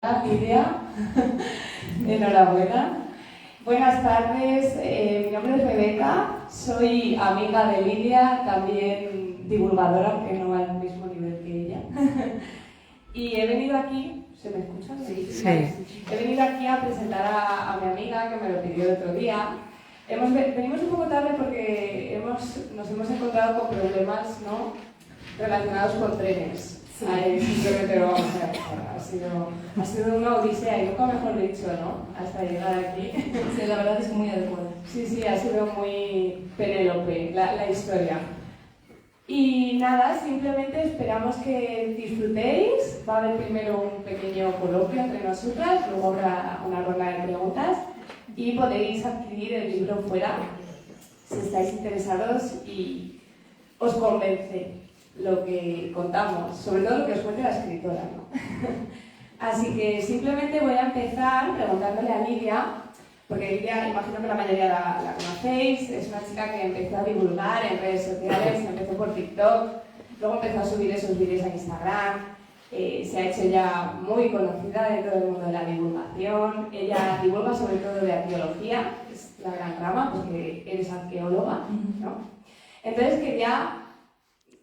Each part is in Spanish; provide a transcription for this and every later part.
Lidia, enhorabuena. Buenas tardes, mi nombre es Rebeca, soy amiga de Lidia, también divulgadora, aunque no al mismo nivel que ella. Y he venido aquí, ¿se me escucha? Sí. He venido aquí a presentar a mi amiga que me lo pidió el otro día. Venimos un poco tarde porque nos hemos encontrado con problemas, ¿no?, relacionados con trenes. Sí. Ahí simplemente lo vamos a dejar. Ha sido una odisea y nunca mejor dicho, ¿no?, hasta llegar aquí. Sí, la verdad es muy adecuada. Sí, ha sido muy Penélope la historia. Y nada, simplemente esperamos que disfrutéis. Va a haber primero un pequeño coloquio entre nosotras, luego habrá una ronda de preguntas y podéis adquirir el libro fuera si estáis interesados y os convence lo que contamos, sobre todo lo que os cuente la escritora, ¿no? Así que simplemente voy a empezar preguntándole a Lidia, porque Lidia, imagino que la mayoría la conocéis, es una chica que empezó a divulgar en redes sociales, empezó por TikTok, luego empezó a subir esos vídeos a Instagram, se ha hecho ya muy conocida dentro del mundo de la divulgación. Ella divulga sobre todo de arqueología, es la gran rama, porque eres arqueóloga, ¿no? Entonces quería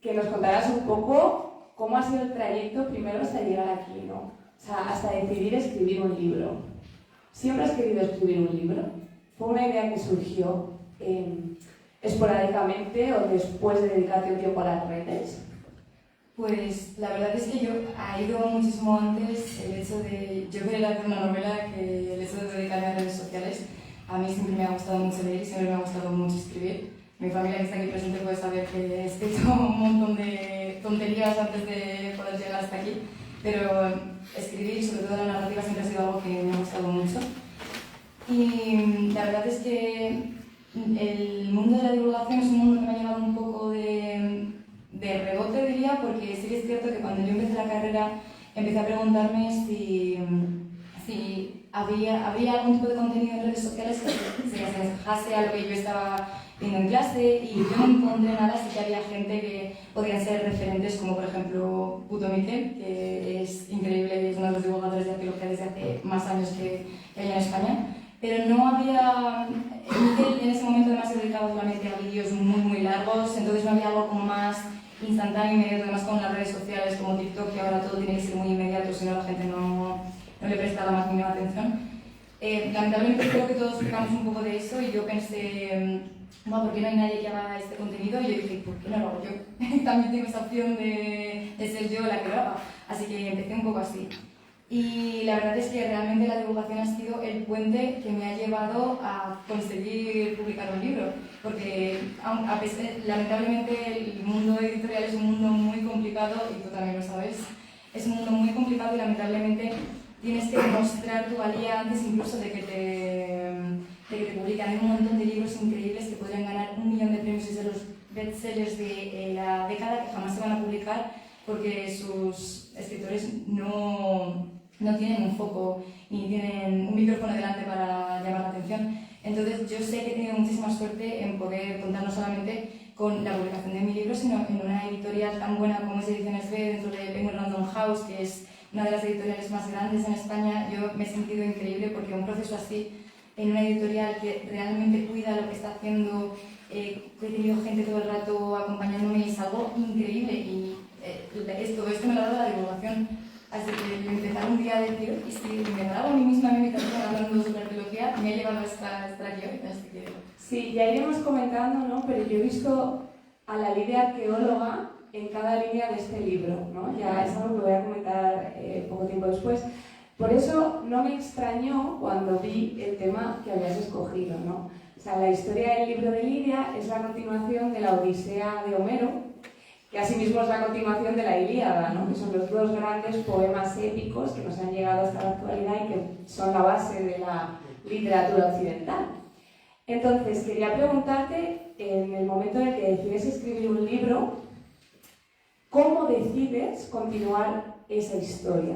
que nos contaras un poco cómo ha sido el trayecto primero hasta llegar aquí, ¿no? O sea, hasta decidir escribir un libro. ¿Siempre has querido escribir un libro? ¿Fue una idea que surgió esporádicamente o después de dedicarte un tiempo a las redes? Pues la verdad es que yo ha ido muchísimo antes el hecho de yo querer hacer una novela que el hecho de dedicarme a redes sociales. A mí siempre me ha gustado mucho leer y siempre me ha gustado mucho escribir. Mi familia que está aquí presente puede saber que he escrito un montón de tonterías antes de poder llegar hasta aquí, pero escribir, sobre todo la narrativa, siempre ha sido algo que me ha gustado mucho. Y la verdad es que el mundo de la divulgación es un mundo que me ha llegado un poco de rebote, diría, porque sí que es cierto que cuando yo empecé la carrera empecé a preguntarme si había algún tipo de contenido en redes sociales que se asemejase a lo que yo estaba viendo en clase, y yo no encontré nada. Sí que había gente que podían ser referentes, como por ejemplo Puto Miquel, que es increíble, es uno de los divulgadores de arqueología desde hace más años que hay en España, pero no había... Miquel en ese momento además se dedicaba solamente a vídeos muy largos, entonces no había algo como más instantáneo, inmediato, además con las redes sociales como TikTok, que ahora todo tiene que ser muy inmediato, si no la gente no le presta la más mínima atención. Lamentablemente creo que todos pecamos un poco de eso y yo pensé, bueno, ¿por qué no hay nadie que haga este contenido? Y yo dije, ¿por qué no lo hago yo? También tengo esa opción de ser yo la que lo haga. Así que empecé un poco así. Y la verdad es que realmente la divulgación ha sido el puente que me ha llevado a conseguir publicar un libro. Porque lamentablemente el mundo editorial es un mundo muy complicado, y tú también lo sabes. Es un mundo muy complicado y lamentablemente tienes que demostrar tu valía antes incluso de que te publican. Hay un montón de libros increíbles que podrían ganar 1 millón de premios y ser los bestsellers de la década, que jamás se van a publicar porque sus escritores no tienen un foco ni tienen un micrófono delante para llamar la atención. Entonces yo sé que he tenido muchísima suerte en poder contar no solamente con la publicación de mi libro, sino en una editorial tan buena como es Ediciones B, dentro de Penguin Random House, que es una de las editoriales más grandes en España. Yo me he sentido increíble porque un proceso así, en una editorial que realmente cuida lo que está haciendo, que he tenido gente todo el rato acompañándome, es algo increíble. Y todo esto me lo ha dado la divulgación. Así que empezar un día a decir, y si me daba a mí misma mi invitación hablando sobre arqueología, me ha llevado a estar aquí hoy. Así que... Sí, ya iremos comentando, ¿no? Pero yo he visto a la Lidia arqueóloga en cada línea de este libro, ¿no? Ya es algo que voy a comentar poco tiempo después. Por eso no me extrañó cuando vi el tema que habías escogido, ¿no? O sea, la historia del libro de Lidia es la continuación de la Odisea de Homero, que asimismo es la continuación de la Ilíada, ¿no? Que son los dos grandes poemas épicos que nos han llegado hasta la actualidad y que son la base de la literatura occidental. Entonces, quería preguntarte, en el momento en el que decides escribir un libro, ¿cómo decides continuar esa historia?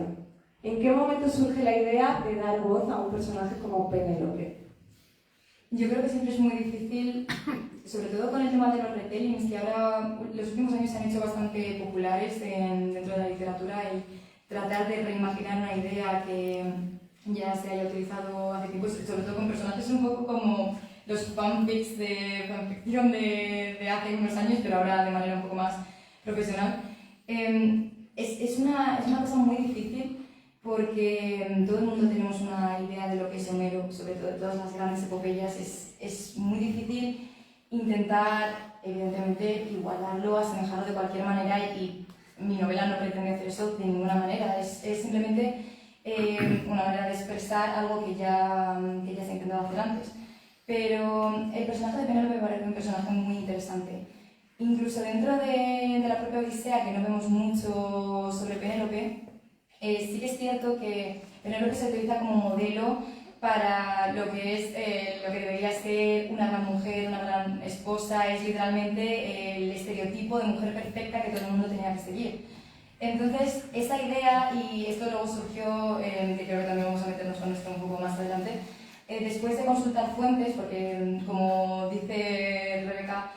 ¿En qué momento surge la idea de dar voz a un personaje como Penélope? Yo creo que siempre es muy difícil, sobre todo con el tema de los retellings, que ahora los últimos años se han hecho bastante populares dentro de la literatura, y tratar de reimaginar una idea que ya se haya utilizado hace tiempo, sobre todo con personajes un poco como los fanfics de fanficción de hace unos años, pero ahora de manera un poco más profesional. Es una cosa muy difícil porque todo el mundo tenemos una idea de lo que es Homero, sobre todo de todas las grandes epopeyas. Es muy difícil intentar, evidentemente, igualarlo, asemejarlo de cualquier manera, y mi novela no pretende hacer eso de ninguna manera. Es simplemente una manera de expresar algo que ya se ha intentado hacer antes. Pero el personaje de Penélope me parece un personaje muy interesante. Incluso dentro de la propia Odisea, que no vemos mucho sobre Penélope, sí que es cierto que Penélope se utiliza como modelo para lo que es lo que debería ser una gran mujer, una gran esposa. Es literalmente el estereotipo de mujer perfecta que todo el mundo tenía que seguir. Entonces, esa idea, y esto luego surgió, que creo que también vamos a meternos con esto un poco más adelante, después de consultar fuentes, porque como dice Rebeca,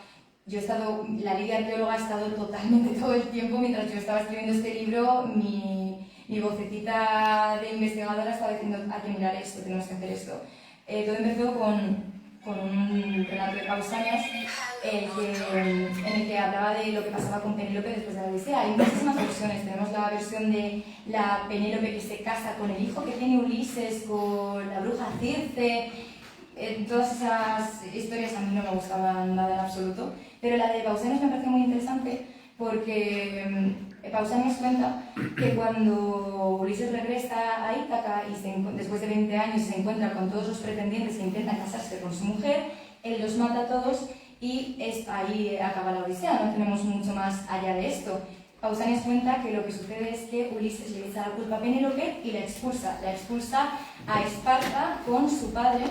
la Lidia arqueóloga ha estado totalmente todo el tiempo, mientras yo estaba escribiendo este libro, mi vocecita de investigadora estaba diciendo: hay que mirar esto, tenemos que hacer esto. Todo empezó con un relato de Pausanias en el que hablaba de lo que pasaba con Penélope después de la Odisea. Hay muchísimas versiones. Tenemos la versión de la Penélope que se casa con el hijo que tiene Ulises, con la bruja Circe. Todas esas historias a mí no me gustaban nada en absoluto, pero la de Pausanias me parece muy interesante porque Pausanias cuenta que cuando Ulises regresa a Ítaca y después de 20 años se encuentra con todos los pretendientes que intentan casarse con su mujer, él los mata a todos y ahí acaba la Odisea. No tenemos mucho más allá de esto. Pausanias cuenta que lo que sucede es que Ulises le echa la culpa a Penélope y la expulsa a Esparta con su padre,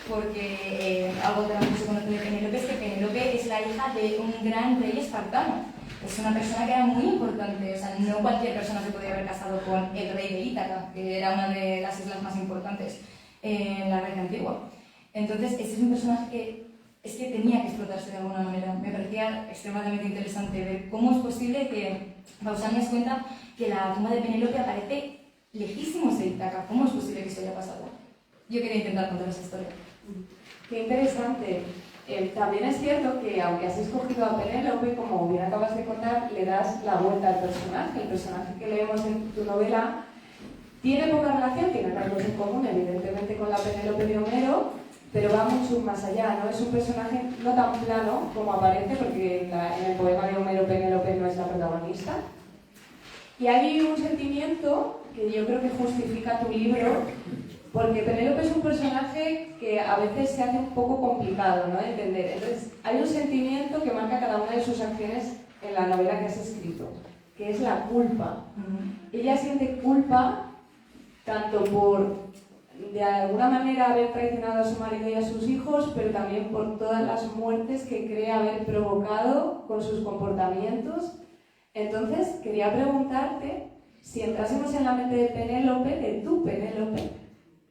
porque algo que no se conoce de Penélope es que Penélope es la hija de un gran rey espartano. Es una persona que era muy importante, o sea, no cualquier persona se podía haber casado con el rey de Ítaca, que era una de las islas más importantes en la Grecia antigua. Entonces, ese es un personaje que tenía que explotarse de alguna manera. Me parecía extremadamente interesante ver cómo es posible que Pausanias cuenta que la tumba de Penélope aparece lejísimos de Ítaca. ¿Cómo es posible que eso haya pasado? Yo quería intentar contar esa historia. Qué interesante. También es cierto que, aunque has escogido a Penélope, como bien acabas de contar, le das la vuelta al personaje. El personaje que leemos en tu novela tiene poca relación, tiene rasgos en común, evidentemente, con la Penélope de Homero, pero va mucho más allá, ¿no? Es un personaje no tan plano como aparece, porque en el poema de Homero Penélope no es la protagonista. Y hay un sentimiento que yo creo que justifica tu libro, porque Penélope es un personaje que a veces se hace un poco complicado, ¿no?, de entender. Entonces, hay un sentimiento que marca cada una de sus acciones en la novela que has escrito, que es la culpa. Ella siente culpa tanto por, de alguna manera, haber traicionado a su marido y a sus hijos, pero también por todas las muertes que cree haber provocado con sus comportamientos. Entonces, quería preguntarte, si entrásemos en la mente de Penélope, de tu Penélope,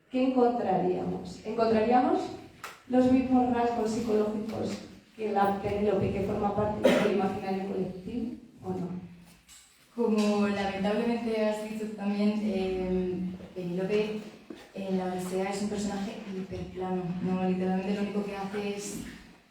¿qué encontraríamos? ¿Encontraríamos los mismos rasgos psicológicos que la Penélope que forma parte del imaginario colectivo o no? Como lamentablemente has dicho también, Penélope en la Odisea es un personaje hiperplano. No, literalmente lo único que hace es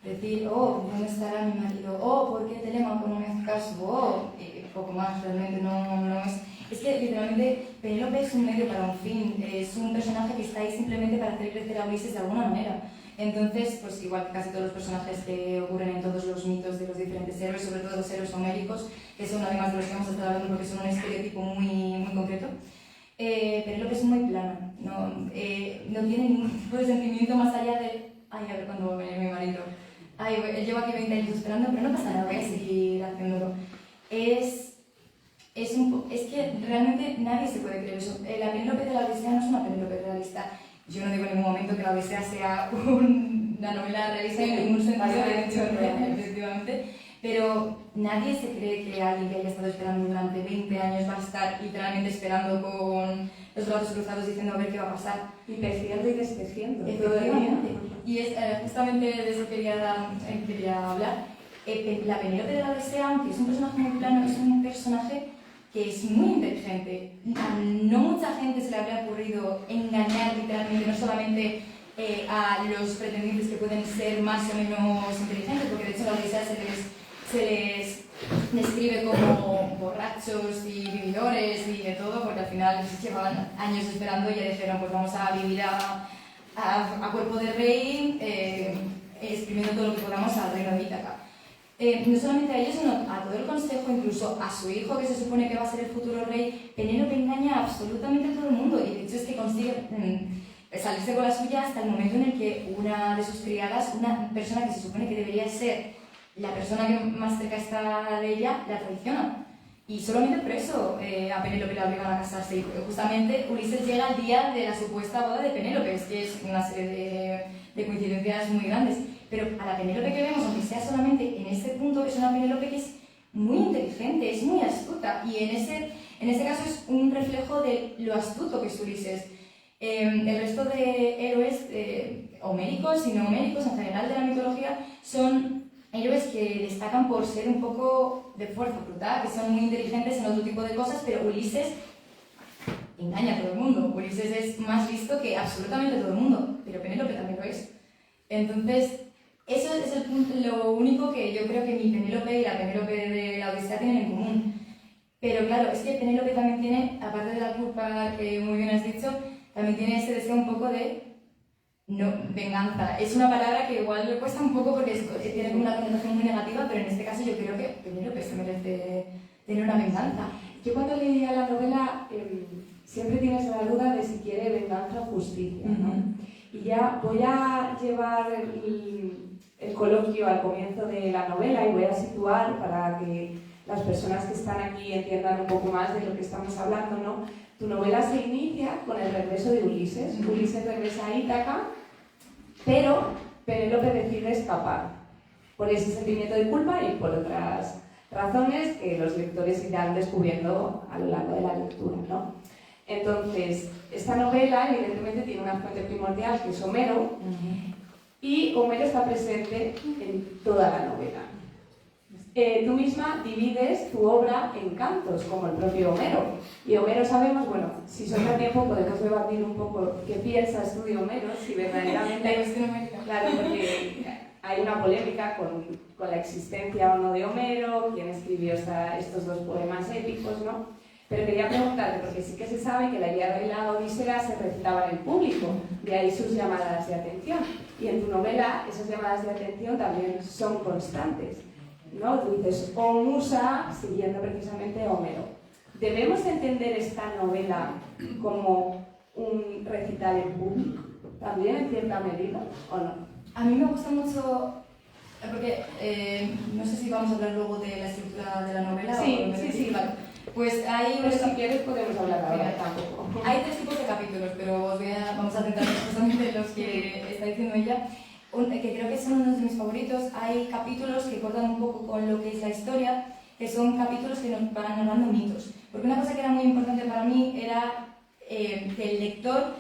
decir: oh, ¿dónde estará mi marido? Oh, ¿por qué Telémaco no me hace caso? Oh, poco más, realmente no es... Es que literalmente Penélope es un medio para un fin, es un personaje que está ahí simplemente para hacer crecer a Ulises de alguna manera. Entonces, pues igual que casi todos los personajes que ocurren en todos los mitos de los diferentes héroes, sobre todo los héroes homéricos, que son además de los que vamos a estar hablando porque son un estereotipo muy concreto, Penélope es muy plana, no tiene ningún tipo de sentimiento más allá de: ay, a ver cuándo va a venir mi marido, ay, llevo aquí 20 años esperando, pero no pasa nada, voy a seguir haciéndolo. Es que realmente nadie se puede creer eso. La Penélope de la Odisea no es una Penélope realista. Yo no digo en ningún momento que la Odisea sea una novela realista en ningún sentido, de hecho, efectivamente. Pero nadie se cree que alguien que haya estado esperando durante 20 años va a estar literalmente esperando con los brazos cruzados diciendo a ver qué va a pasar. Y tejiendo y destejiendo. Efectivamente. Y es justamente de eso quería hablar. La Penélope de la Odisea, aunque es un personaje muy plano, es un personaje que es muy inteligente. A no mucha gente se le habría ocurrido engañar literalmente, no solamente a los pretendientes que pueden ser más o menos inteligentes, porque de hecho en la Odisea se les describe como borrachos y vividores y de todo, porque al final llevaban años esperando y ya dijeron, pues vamos a vivir a cuerpo de rey, exprimiendo todo lo que podamos al reino de Ítaca. No solamente a ellos, sino a todo el consejo, incluso a su hijo, que se supone que va a ser el futuro rey. Penélope engaña absolutamente a todo el mundo, y de hecho es que consigue salirse con la suya hasta el momento en el que una de sus criadas, una persona que se supone que debería ser la persona que más cerca está de ella, la traiciona. Y solamente por eso a Penélope la obligan a casarse. Y justamente Ulises llega al día de la supuesta boda de Penélope, que es una serie de coincidencias muy grandes. Pero a la Penélope que vemos, aunque sea solamente en este punto, es una Penélope que es muy inteligente, es muy astuta. Y en ese caso es un reflejo de lo astuto que es Ulises. El resto de héroes homéricos y no homéricos, en general de la mitología, son héroes que destacan por ser un poco de fuerza bruta, que son muy inteligentes en otro tipo de cosas, pero Ulises engaña a todo el mundo. Ulises es más listo que absolutamente todo el mundo, pero Penélope también lo es. Entonces, eso es lo único que yo creo que mi Penélope y la Penélope de la Odisea tienen en común. Pero claro, es que Penélope también tiene, aparte de la culpa que muy bien has dicho, también tiene ese deseo un poco de venganza. Es una palabra que igual le cuesta un poco porque tiene una connotación muy negativa, pero en este caso yo creo que Penélope se merece tener una venganza. Yo cuando leía la novela siempre tienes la duda de si quiere venganza o justicia, ¿no? Y ya voy a llevar el coloquio al comienzo de la novela y voy a situar para que las personas que están aquí entiendan un poco más de lo que estamos hablando, ¿no? Tu novela se inicia con el regreso de Ulises. Ulises regresa a Ítaca, pero Penélope decide escapar por ese sentimiento de culpa y por otras razones que los lectores irán descubriendo a lo largo de la lectura, ¿no? Entonces, esta novela evidentemente tiene una fuente primordial que es Homero, y Homero está presente en toda la novela. Tú misma divides tu obra en cantos, como el propio Homero. Y Homero sabemos, bueno, si sobra tiempo podemos debatir un poco qué piensas tú de Homero, si verdaderamente... Claro, porque hay una polémica con la existencia o no de Homero, quién escribió estos dos poemas épicos, ¿no? Pero quería preguntarte, porque sí que se sabe que la Ilíada y la Odisea se recitaban en público, de ahí sus llamadas de atención. Y en tu novela esas llamadas de atención también son constantes, ¿no? Tú dices, o musa, siguiendo precisamente a Homero. ¿Debemos entender esta novela como un recital en público, también en cierta medida, o no? A mí me gusta mucho, porque no sé si vamos a hablar luego de la estructura de la novela. Sí, vale. Pues hay... Pero si quieres podemos hablar ahora tampoco. Hay tres tipos de capítulos, pero vamos a centrarnos justamente en los que está diciendo ella. Que creo que son uno de mis favoritos. Hay capítulos que cortan un poco con lo que es la historia, que son capítulos que nos van narrando mitos. Porque una cosa que era muy importante para mí era que el lector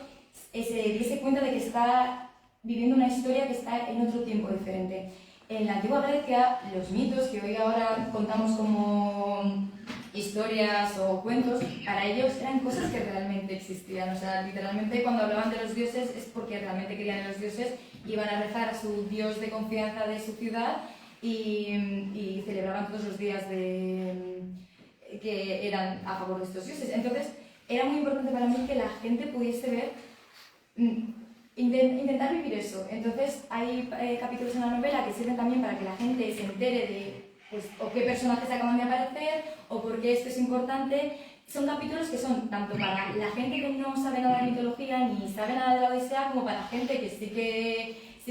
se diese cuenta de que está viviendo una historia que está en otro tiempo diferente. En la antigua Grecia, los mitos que hoy ahora contamos como historias o cuentos, para ellos eran cosas que realmente existían. O sea, literalmente cuando hablaban de los dioses es porque realmente querían en los dioses, iban a rezar a su dios de confianza de su ciudad y celebraban todos los días que eran a favor de estos dioses. Entonces, era muy importante para mí que la gente pudiese ver, intentar vivir eso. Entonces, hay capítulos en la novela que sirven también para que la gente se entere de o qué personajes acaban de aparecer, o por qué esto es importante. Son capítulos que son tanto para la gente que no sabe nada de mitología ni sabe nada de la Odisea, como para gente que sí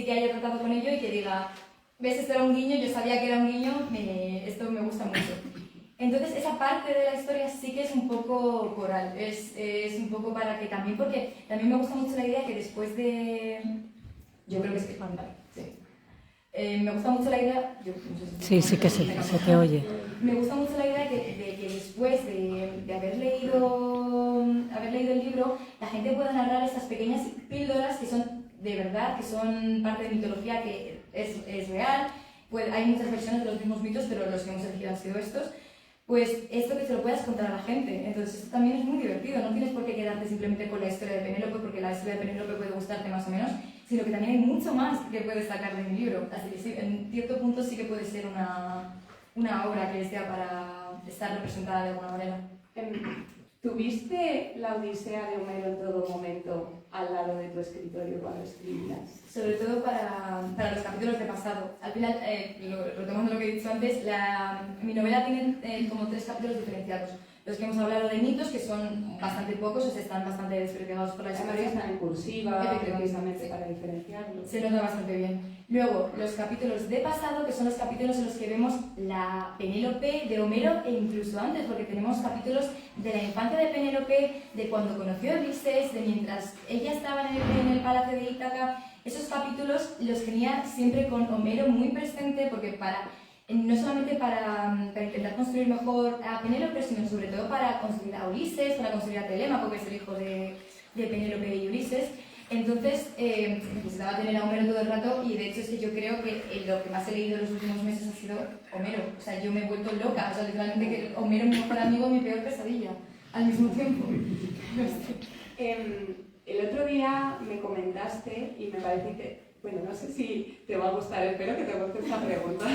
que haya tratado con ello y que diga, ves, esto era un guiño, yo sabía que era un guiño, esto me gusta mucho. Entonces esa parte de la historia sí que es un poco coral, es un poco para que también, porque también me gusta mucho la idea que después de... Yo creo que es que sí. Me gusta mucho la idea... No sé si sí que se te oye. Me gusta mucho la idea de que después de haber leído el libro, la gente pueda narrar estas pequeñas píldoras que son de verdad, que son parte de mitología que es real. Pues hay muchas versiones de los mismos mitos, pero los que hemos elegido han sido estos, pues esto que se lo puedas contar a la gente. Entonces esto también es muy divertido, no tienes por qué quedarte simplemente con la historia de Penélope, porque la historia de Penélope puede gustarte más o menos, sino que también hay mucho más que puedes sacar de mi libro. Así que sí, en cierto punto sí que puede ser una obra que sea para estar representada de alguna manera. ¿Tuviste la Odisea de Homero en todo momento al lado de tu escritorio cuando escribías? Sobre todo para los capítulos de pasado. Al final, retomando lo que he dicho antes, mi novela tiene como 3 capítulos diferenciados. Los que hemos hablado de mitos, que son bastante pocos, o sea, están bastante desperdigados por la historia. Están en cursiva, precisamente para diferenciarlos. Se nota bastante bien. Luego, los capítulos de pasado, que son los capítulos en los que vemos la Penélope de Homero e incluso antes, porque tenemos capítulos de la infancia de Penélope, de cuando conoció a Ulises, de mientras ella estaba en el palacio de Ítaca. Esos capítulos los tenía siempre con Homero muy presente, porque no solamente para intentar construir mejor a Penélope, sino sobre todo para construir a Ulises, para construir a Telémaco, que es el hijo de Penélope y Ulises. Entonces necesitaba tener a Homero todo el rato, y de hecho es que yo creo que lo que más he leído en los últimos meses ha sido Homero. O sea, yo me he vuelto loca, o sea, literalmente que Homero es mi mejor amigo y mi peor pesadilla al mismo tiempo. El otro día me comentaste, y me parece que, bueno, no sé si te va a gustar, espero que te guste esta pregunta,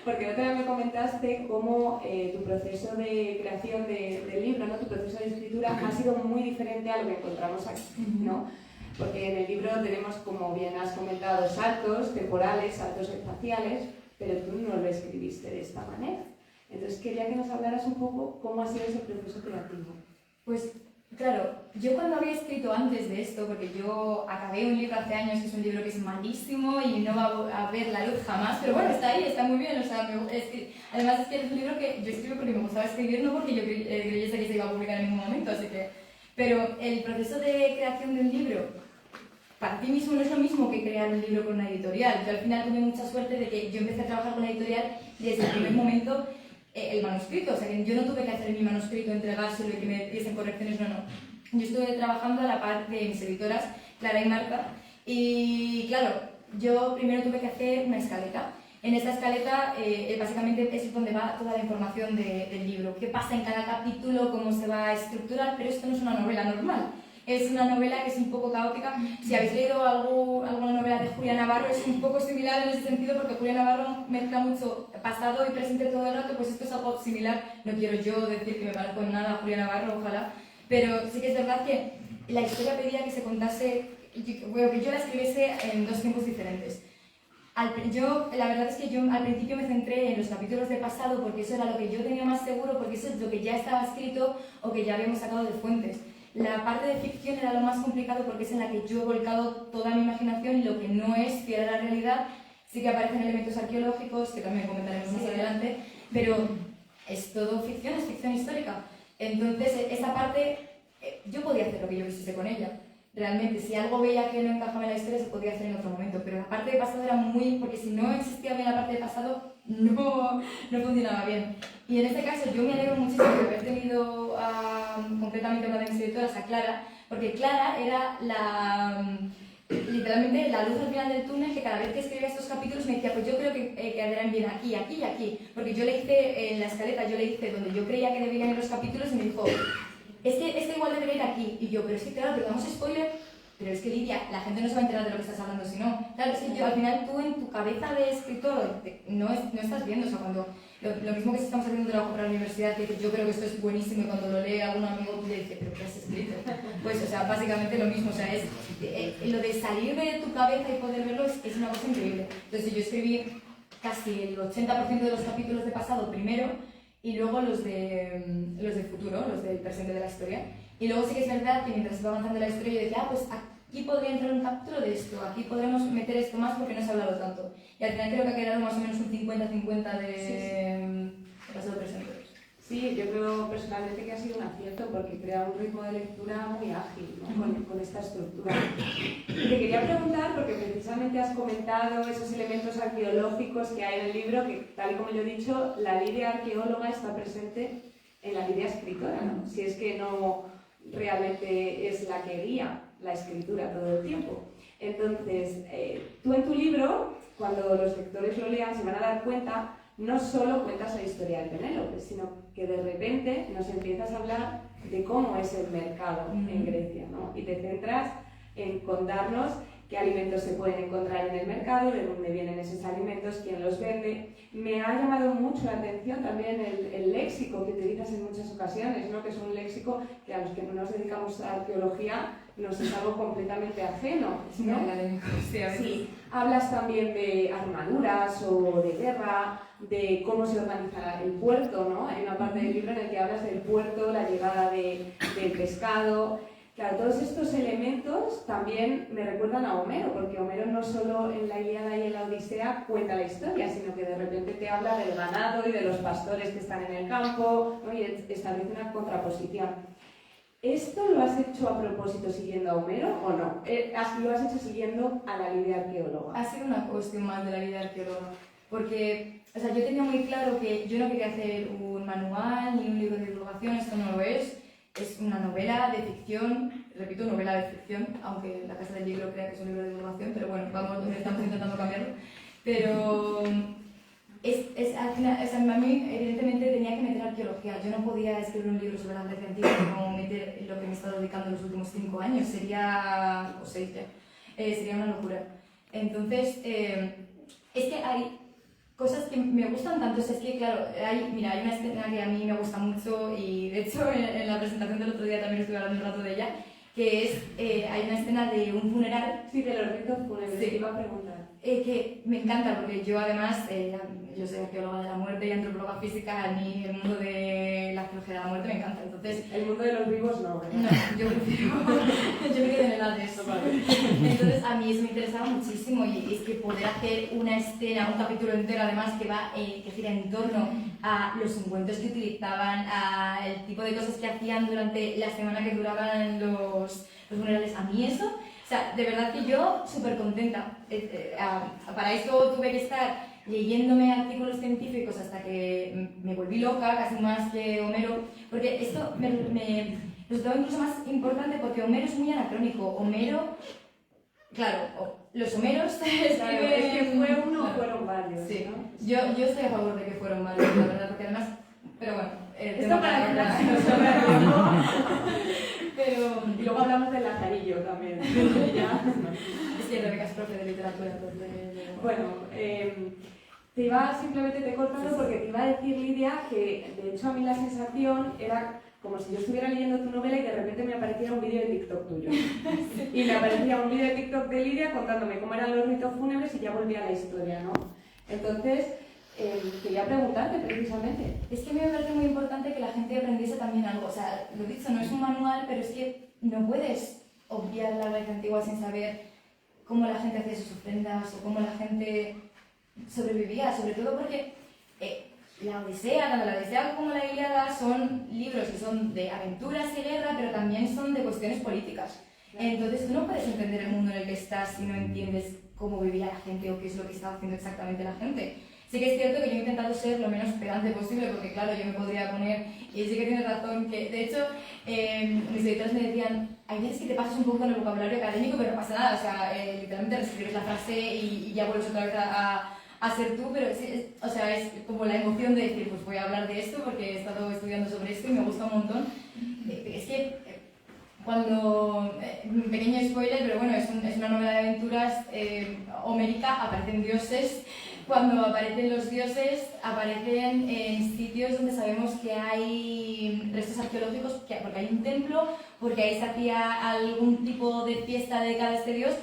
porque el otro día me comentaste cómo tu proceso de creación del libro, ¿no? Tu proceso de escritura ha sido muy diferente a lo que encontramos aquí, ¿no? Porque en el libro tenemos, como bien has comentado, saltos temporales, saltos espaciales, pero tú no lo escribiste de esta manera. Entonces quería que nos hablaras un poco cómo ha sido ese proceso creativo. Pues claro, yo cuando había escrito antes de esto, porque yo acabé un libro hace años, que es un libro que es malísimo y no va a ver la luz jamás, pero bueno, está ahí, está muy bien, o sea, además es que es un libro que yo escribo porque me gustaba escribir, no porque yo creyese que se iba a publicar en ningún momento, así que... Pero el proceso de creación de un libro, para ti mismo no es lo mismo que crear un libro con una editorial. Yo al final tuve mucha suerte de que yo empecé a trabajar con la editorial desde el primer momento el manuscrito, o sea que yo no tuve que hacer mi manuscrito, entregárselo y que me diesen correcciones, no. Yo estuve trabajando a la par de mis editoras, Clara y Marta, y claro, yo primero tuve que hacer una escaleta. En esta escaleta básicamente es donde va toda la información del libro, qué pasa en cada capítulo, cómo se va a estructurar, pero esto no es una novela normal. Es una novela que es un poco caótica. Si habéis leído alguna novela de Julia Navarro, es un poco similar en ese sentido, porque Julia Navarro mezcla mucho pasado y presente todo el rato, pues esto es algo similar. No quiero yo decir que me parezco en nada a Julia Navarro, ojalá, pero sí que es verdad que la historia pedía que se contase, bueno, que yo la escribiese en 2 tiempos diferentes. La verdad es que yo al principio me centré en los capítulos de pasado, porque eso era lo que yo tenía más seguro, porque eso es lo que ya estaba escrito o que ya habíamos sacado de fuentes. La parte de ficción era lo más complicado porque es en la que yo he volcado toda mi imaginación y lo que no es fiel a la realidad. Sí que aparecen elementos arqueológicos, que también comentaremos más adelante, pero es todo ficción, es ficción histórica. Entonces, esa parte, yo podía hacer lo que yo quisiese con ella. Realmente, si algo veía que no encajaba en la historia, se podía hacer en otro momento, pero la parte de pasado era muy... porque si no existía bien la parte de pasado, no funcionaba bien. Y en este caso yo me alegro muchísimo de haber tenido concretamente una de mis editoras, a Clara, porque Clara era literalmente la luz al final del túnel, que cada vez que escribía estos capítulos me decía, pues yo creo que quedarán bien aquí, aquí y aquí, porque yo le hice en la escaleta, yo le hice donde yo creía que deberían ir los capítulos y me dijo, es que igual debería ir aquí. Y yo, pero es que claro, pero damos spoiler. Pero es que Lidia, la gente no se va a enterar de lo que estás hablando si no. Claro, es que yo, al final tú en tu cabeza de escritor no estás viendo, o sea, cuando lo mismo que si estamos haciendo un trabajo para la universidad, que yo creo que esto es buenísimo y cuando lo lee algún amigo le dice, pero ¿qué has escrito? Pues, o sea, básicamente lo mismo, o sea, es lo de salir de tu cabeza y poder verlo es una cosa increíble. Entonces yo escribí casi el 80% de los capítulos de pasado primero y luego los de futuro, los del presente de la historia. Y luego sí que es verdad que mientras iba avanzando la historia yo decía, pues aquí podría entrar un capítulo de esto, aquí podremos meter esto más porque no se ha hablado tanto. Y al final creo que ha quedado más o menos un 50-50 de pasado presente. Sí, yo creo personalmente que ha sido un acierto porque crea un ritmo de lectura muy ágil, ¿no? con esta estructura. Y te quería preguntar, porque precisamente has comentado esos elementos arqueológicos que hay en el libro, que tal y como yo he dicho, la Lidia arqueóloga está presente en la Lidia escritora, ¿no? Si es que no realmente es la que guía la escritura todo el tiempo. Entonces, tú en tu libro, cuando los lectores lo lean, se van a dar cuenta no solo cuentas la historia de Penélope, sino que de repente nos empiezas a hablar de cómo es el mercado en Grecia, ¿no? Y te centras en contarnos qué alimentos se pueden encontrar en el mercado, de dónde vienen esos alimentos, quién los vende. Me ha llamado mucho la atención también el léxico que utilizas en muchas ocasiones, ¿no? Que es un léxico que a los que no nos dedicamos a arqueología nos es algo completamente ajeno, ¿no? Sí, hablas también de armaduras o de guerra, de cómo se organiza el puerto, ¿no? Hay una parte del libro en el que hablas del puerto, la llegada del pescado. Claro, todos estos elementos también me recuerdan a Homero, porque Homero no solo en la Ilíada y en la Odisea cuenta la historia, sino que de repente te habla del ganado y de los pastores que están en el campo, ¿no? Y establece una contraposición. ¿Esto lo has hecho a propósito siguiendo a Homero o no? ¿Lo has hecho siguiendo a la Lidia arqueóloga? Ha sido una cuestión más de la Lidia arqueóloga, porque o sea, yo tenía muy claro que yo no quería hacer un manual ni un libro de divulgación, esto no lo es. Es una novela de ficción, repito, novela de ficción, aunque la Casa del Libro crea que es un libro de divulgación, pero bueno, estamos intentando cambiarlo. Pero al final, o sea, a mí evidentemente tenía que meter arqueología. Yo no podía escribir un libro sobre la Grecia antigua y no meter lo que me he estado dedicando en los últimos 5 años, sería, o 6 ya, sería una locura. Entonces, es que hay cosas que me gustan tanto, es que claro, hay una escena que a mí me gusta mucho y de hecho en la presentación del otro día también estuve hablando un rato de ella, que es, hay una escena de un funeral. Sí, de los ritos fúnebres, sí. Te iba a preguntar. Que me encanta porque yo además, yo soy arqueóloga de la muerte y antropóloga física, a mí el mundo de la arqueología de la muerte me encanta, entonces... El mundo de los vivos no, ¿verdad? No, yo prefiero, yo me quedo en el Hades. Entonces a mí eso me interesaba muchísimo y es que poder hacer una escena, un capítulo entero además que gira en torno a los encuentros que utilizaban, a el tipo de cosas que hacían durante la semana que duraban los funerales, a mí eso... O sea, de verdad que yo súper contenta. Para eso tuve que estar leyéndome artículos científicos hasta que me volví loca, casi más que Homero, porque esto me resultaba incluso más importante porque Homero es muy anacrónico. Homero, claro, los Homeros claro, es que fue uno o fueron varios, sí, ¿no? Yo estoy a favor de que fueron varios, la verdad, porque además, pero bueno, esto para que no se pero y luego hablamos del Lazarillo también. Es que Rebeca es profe de literatura. Bueno, simplemente te he cortado porque te iba a decir, Lidia, que de hecho a mí la sensación era como si yo estuviera leyendo tu novela y de repente me apareciera un vídeo de TikTok tuyo. Y me aparecía un vídeo de TikTok de Lidia contándome cómo eran los ritos fúnebres y ya volvía a la historia, ¿no? Entonces, quería preguntarte precisamente. Es que a mí me parece muy importante que la gente aprendiese también algo. O sea, lo dicho, no es un manual, pero es que no puedes obviar la Grecia antigua sin saber cómo la gente hacía sus ofrendas o cómo la gente sobrevivía, sobre todo porque la Odisea, tanto la Odisea como la Ilíada son libros que son de aventuras y guerra, pero también son de cuestiones políticas. Entonces tú no puedes entender el mundo en el que estás si no entiendes cómo vivía la gente o qué es lo que estaba haciendo exactamente la gente. Sí que es cierto que yo he intentado ser lo menos pedante posible porque claro, yo me podría poner, y sí que tienes razón, que de hecho mis editores me decían, hay veces que te pasas un poco en el vocabulario académico, pero no pasa nada, o sea, literalmente reescribes la frase y ya vuelves otra vez a ser tú, pero o sea, es como la emoción de decir, pues voy a hablar de esto porque he estado estudiando sobre esto y me gusta un montón. Es que cuando, un pequeño spoiler, pero bueno, es una novela de aventuras homérica, aparecen dioses. Cuando aparecen los dioses, aparecen en sitios donde sabemos que hay restos arqueológicos, porque hay un templo, porque ahí se hacía algún tipo de fiesta dedicada a este dios.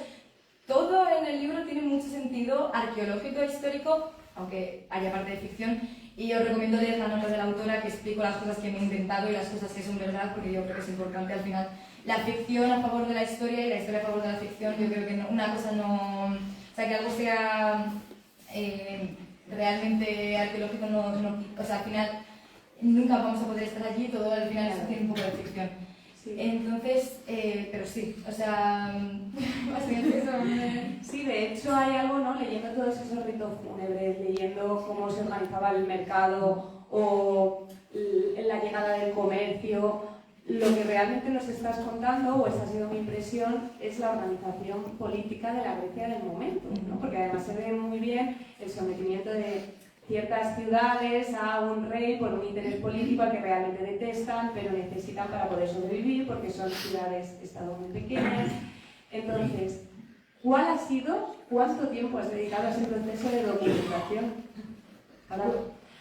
Todo en el libro tiene mucho sentido arqueológico e histórico, aunque haya parte de ficción. Y os recomiendo leer las notas de la autora, que explico las cosas que me he inventado y las cosas que son verdad, porque yo creo que es importante al final. La ficción a favor de la historia y la historia a favor de la ficción, yo creo que no, una cosa no... O sea, que algo sea realmente arqueológico, o sea, al final nunca vamos a poder estar allí, todo al final tiene un poco de ficción. Sí. Entonces, pero sí, o sea, básicamente eso. Sí, de hecho hay algo, ¿no? Leyendo todos esos ritos fúnebres, leyendo cómo se organizaba el mercado o la llegada del comercio, lo que realmente nos estás contando, o esa ha sido mi impresión, es la organización política de la Grecia del momento, ¿no? Porque además se ve muy bien el sometimiento de ciertas ciudades a un rey por un interés político al que realmente detestan, pero necesitan para poder sobrevivir porque son ciudades-estado muy pequeñas. Entonces, ¿cuánto tiempo has dedicado a ese proceso de documentación?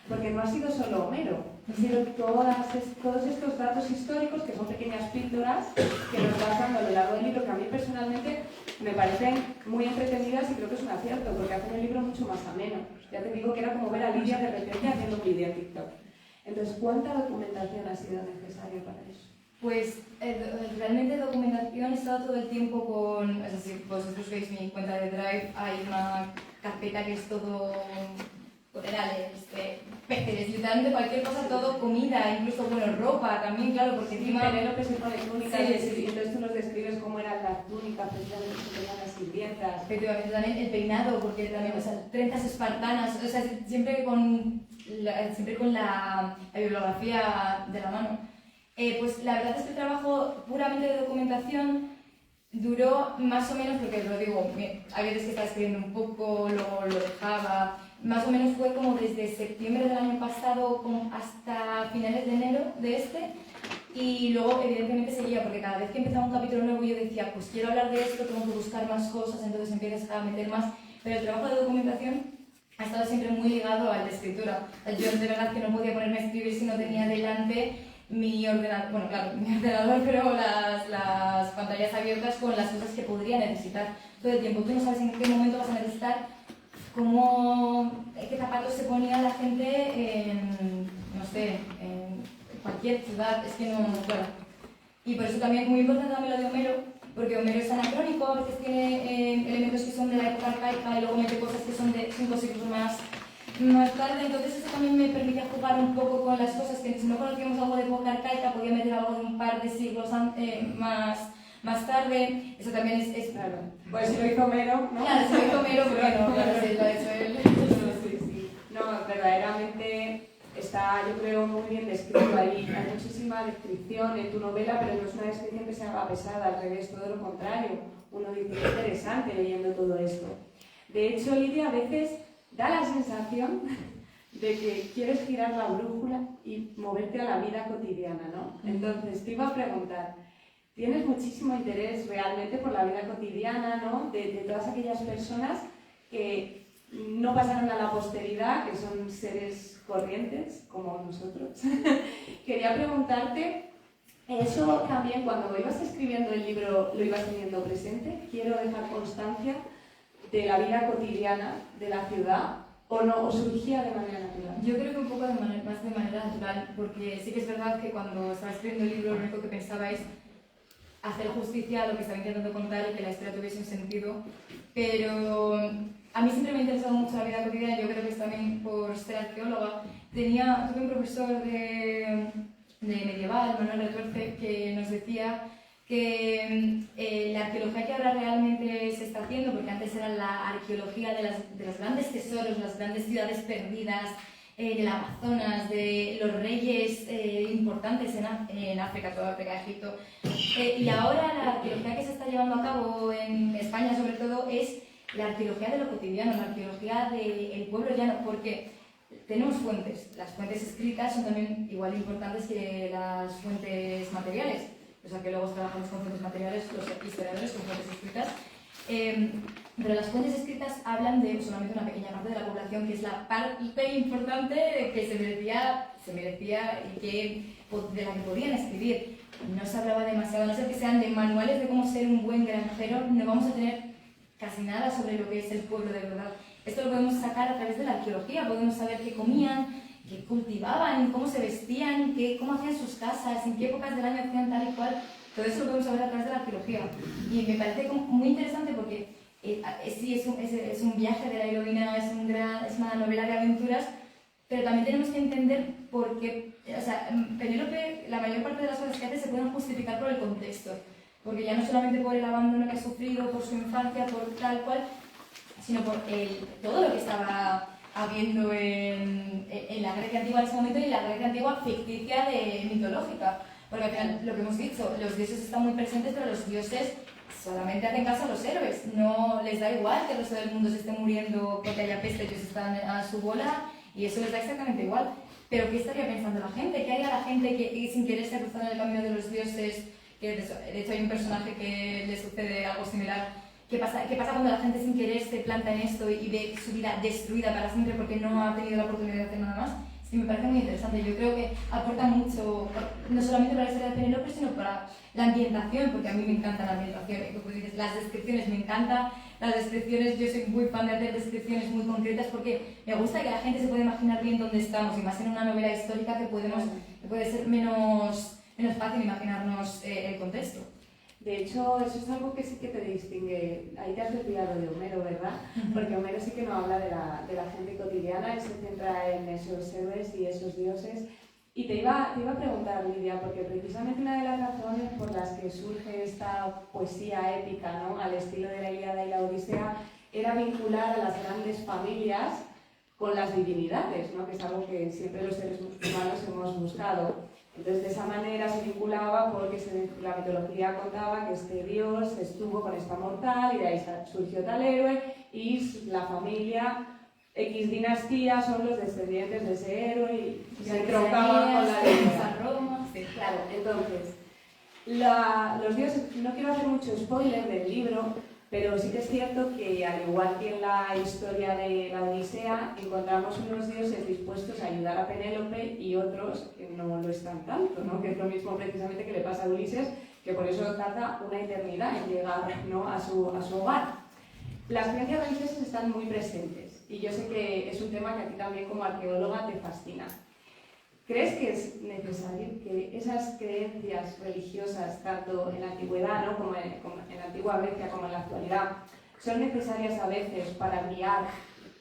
Porque no ha sido solo Homero, han sido todos estos datos históricos que son pequeñas píldoras que nos vas dando a lo largo del libro, que a mí personalmente me parecen muy entretenidas y creo que es un acierto, porque hacen el libro mucho más ameno. Ya te digo que era como ver a Lidia de repente haciendo un vídeo en TikTok. Entonces, ¿cuánta documentación ha sido necesaria para eso? Pues realmente documentación he estado todo el tiempo con, es decir, vosotros veis mi cuenta de Drive, hay una carpeta que es todo funerales, peces, literalmente cualquier cosa, todo comida, incluso bueno, ropa también, claro, porque encima... Penélope se pone túnicas, sí. y entonces tú nos describes cómo eran las túnicas, precisamente que tenían las sirvientas. Efectivamente, también el peinado, porque también, o sea, trenzas espartanas, o sea, siempre con la bibliografía de la mano. Pues la verdad es que el trabajo puramente de documentación duró más o menos, porque lo digo, hay veces que estaba escribiendo un poco, lo dejaba, más o menos fue como desde septiembre del año pasado como hasta finales de enero de este, y luego evidentemente seguía, porque cada vez que empezaba un capítulo nuevo yo decía, pues quiero hablar de esto, tengo que buscar más cosas, entonces empiezas a meter más, pero el trabajo de documentación ha estado siempre muy ligado al de escritura. Yo de verdad que no podía ponerme a escribir si no tenía delante mi ordenador, bueno claro, mi ordenador, pero las pantallas abiertas con las cosas que podría necesitar todo el tiempo. Tú no sabes en qué momento vas a necesitar, qué zapatos se ponía la gente en, no sé, en cualquier ciudad, es que no, claro. Y por eso también muy importante también lo de Homero, porque Homero es anacrónico, a veces tiene elementos que son de la época arcaica y luego mete cosas que son de 5 siglos más tarde, entonces eso también me permitía jugar un poco con las cosas, que si no conocíamos algo de época arcaica podía meter algo de un par de siglos más tarde, eso también es claro. Pues si lo hizo Homero, ¿no? Claro, si lo hizo Homero, bueno, claro, sí, lo ha hecho él. Sí. No, verdaderamente está, yo creo, muy bien descrito ahí. Hay muchísima descripción en tu novela, pero no es una descripción que se haga pesada, al revés, todo lo contrario. Uno dice, qué interesante leyendo todo esto. De hecho, Lidia, a veces da la sensación de que quieres girar la brújula y moverte a la vida cotidiana, ¿no? Entonces, te iba a preguntar, tienes muchísimo interés realmente por la vida cotidiana, ¿no? De todas aquellas personas que no pasaron a la posteridad, que son seres corrientes, como nosotros. Quería preguntarte, ¿eso también cuando ibas escribiendo el libro lo ibas teniendo presente? Quiero dejar constancia de la vida cotidiana de la ciudad, ¿o no? ¿O surgía de manera natural? Yo creo que un poco más de manera natural, porque sí que es verdad que cuando estaba escribiendo el libro lo único que pensaba es hacer justicia a lo que estaba intentando contar y que la historia tuviese un sentido, pero a mí siempre me ha interesado mucho la vida cotidiana. Yo creo que es también por ser arqueóloga. Tuve un profesor de medieval, Manuel Retuerce, que nos decía que la arqueología que ahora realmente se está haciendo, porque antes era la arqueología de los grandes tesoros, las grandes ciudades perdidas, del Amazonas, de los reyes importantes en África, toda África, Egipto. Y ahora la arqueología que se está llevando a cabo en España, sobre todo, es la arqueología de lo cotidiano, la arqueología del pueblo llano, porque tenemos fuentes. Las fuentes escritas son también igual importantes que las fuentes materiales. Los arqueólogos trabajamos con fuentes materiales, los historiadores con fuentes escritas. Pero las fuentes escritas hablan de solamente una pequeña parte de la población, que es la parte importante que se merecía y de la que podían escribir. No se hablaba demasiado, a no ser que sean de manuales de cómo ser un buen granjero, no vamos a tener casi nada sobre lo que es el pueblo de verdad. Esto lo podemos sacar a través de la arqueología, podemos saber qué comían, qué cultivaban, cómo se vestían, cómo hacían sus casas, en qué épocas del año hacían tal y cual. Todo eso lo podemos saber a través de la arqueología. Y me parece muy interesante porque sí, es un viaje de la heroína, es una novela de aventuras, pero también tenemos que entender por qué, o sea, Penélope, la mayor parte de las cosas que hace se pueden justificar por el contexto, porque ya no solamente por el abandono que ha sufrido, por su infancia, por tal cual, sino por todo lo que estaba habiendo en la Grecia antigua en ese momento y la Grecia antigua ficticia mitológica. Porque al final, lo que hemos dicho, los dioses están muy presentes, pero los dioses solamente hacen caso a los héroes. No les da igual que el resto del mundo se esté muriendo porque haya peste, ellos están a su bola y eso les da exactamente igual. Pero ¿qué estaría pensando la gente? ¿Qué haría la gente que sin querer se cruzara en el camino de los dioses? Que de hecho hay un personaje que le sucede algo similar. ¿Qué pasa cuando la gente sin querer se planta en esto y ve su vida destruida para siempre porque no ha tenido la oportunidad de hacer nada más? Es que me parece muy interesante. Yo creo que aporta mucho, no solamente para la historia de Penélope, sino para la ambientación, porque a mí me encanta la ambientación. Como dices, las descripciones me encantan. Las descripciones, yo soy muy fan de hacer descripciones muy concretas porque me gusta que la gente se pueda imaginar bien dónde estamos, y más en una novela histórica que puede ser menos fácil imaginarnos el contexto. De hecho, eso es algo que sí que te distingue. Ahí te has desviado de Homero, ¿verdad? Porque Homero sí que no habla de la gente cotidiana, él se centra en esos héroes y esos dioses. Y te iba a preguntar, Lidia, porque precisamente una de las razones por las que surge esta poesía épica, ¿no?, al estilo de la Ilíada y la Odisea, era vincular a las grandes familias con las divinidades, ¿no?, que es algo que siempre los seres humanos hemos buscado. Entonces, de esa manera se vinculaba porque la mitología contaba que este dios estuvo con esta mortal y de ahí surgió tal héroe, y la familia X dinastía son los descendientes de ese héroe y se trocaba con la leyenda. Roma. Sí, claro. Entonces, los dioses, no quiero hacer mucho spoiler del libro, pero sí que es cierto que, al igual que en la historia de la Odisea, encontramos unos dioses dispuestos a ayudar a Penélope y otros que no lo están tanto, ¿no?, que es lo mismo precisamente que le pasa a Ulises, que por eso tarda una eternidad en llegar, ¿no?, a su hogar. Las creencias religiosas están muy presentes y yo sé que es un tema que a ti también como arqueóloga te fascina. ¿Crees que es necesario que esas creencias religiosas, tanto en la antigüedad, ¿no?, como en la antigua Grecia como en la actualidad, son necesarias a veces para guiar